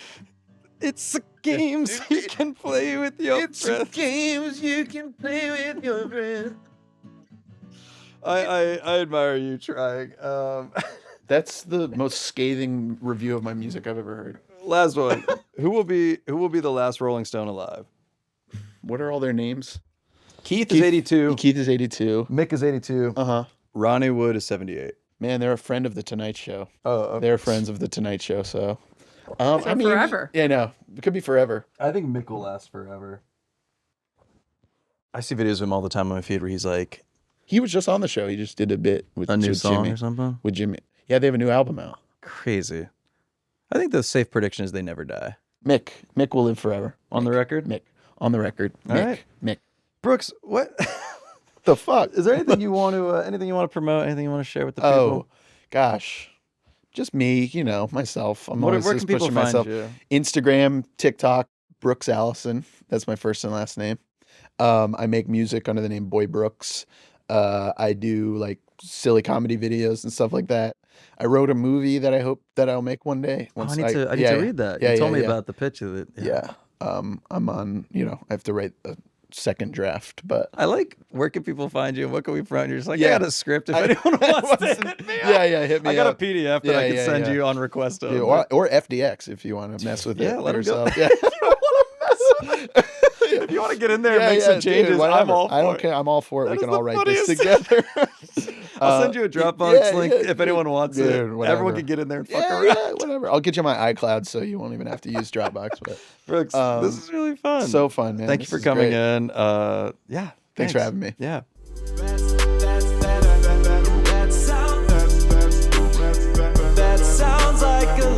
C: it's the games you can play with your friends.
A: games you can play with your friends.
C: I admire you trying.
A: That's the most scathing review of my music I've ever heard.
C: Last one. Who will be the last Rolling Stone alive?
A: What are all their names?
C: Keith is 82.
A: Keith is 82.
C: Mick is 82.
A: Uh-huh.
C: Ronnie Wood is 78.
A: Man, they're a friend of the Tonight Show.
C: Oh, okay.
A: They're friends of the Tonight Show, so.
D: Forever.
A: Yeah, no. It could be forever.
C: I think Mick will last forever. I see videos of him all the time on my feed where he's like,
A: He was just on the show. He just did a bit with
C: a new
A: with
C: song
A: Jimmy.
C: or something.
A: With Jimmy. Yeah, they have a new album out.
C: Crazy. I think the safe prediction is they never die.
A: Mick will live forever.
C: On the record?
A: Mick. On the record.
C: All
A: Mick.
C: right.
A: Mick.
C: Brooks, what?
A: The fuck?
C: Is there anything you want to promote? Anything you want to share with the people?
A: Oh, gosh. Just me, myself. I'm always
C: Where
A: just
C: can people
A: pushing
C: find
A: myself.
C: you?
A: Instagram, TikTok, Brooks Allison. That's my first and last name. I make music under the name Boy Brooks. I do like silly comedy videos and stuff like that. I wrote a movie that I hope that I'll make one day.
C: I need to read that.
A: Yeah,
C: you told me
A: yeah.
C: about the pitch of it.
A: Yeah. I'm on, I have to write a second draft, but
C: I like, where can people find you? What can we find? You're just like,
A: Yeah.
C: I got a script if anyone wants to hit me up.
A: yeah, hit me
C: I got
A: up.
C: a PDF that I can send you on request of.
A: Yeah, or FDX if you want to mess with it.
C: Yeah, let 'em go.
A: yourself. Yeah.
C: If you want to get in there and make some changes,
A: dude,
C: I'm all for
A: I don't
C: it.
A: care. I'm all for it.
C: That
A: We
C: is
A: can
C: the
A: all write this
C: funniest.
A: together.
C: I'll send you a Dropbox link if
A: dude.
C: anyone wants
A: Dude,
C: it.
A: whatever.
C: Everyone can get in there and fuck
A: Yeah,
C: around.
A: whatever. I'll get you my iCloud so you won't even have to use Dropbox. But
C: Brooks, this is really fun.
A: so fun, man.
C: Thank you
A: This
C: for
A: is
C: coming
A: great.
C: in. Yeah.
A: Thanks for having me.
C: Yeah.
E: That sounds like a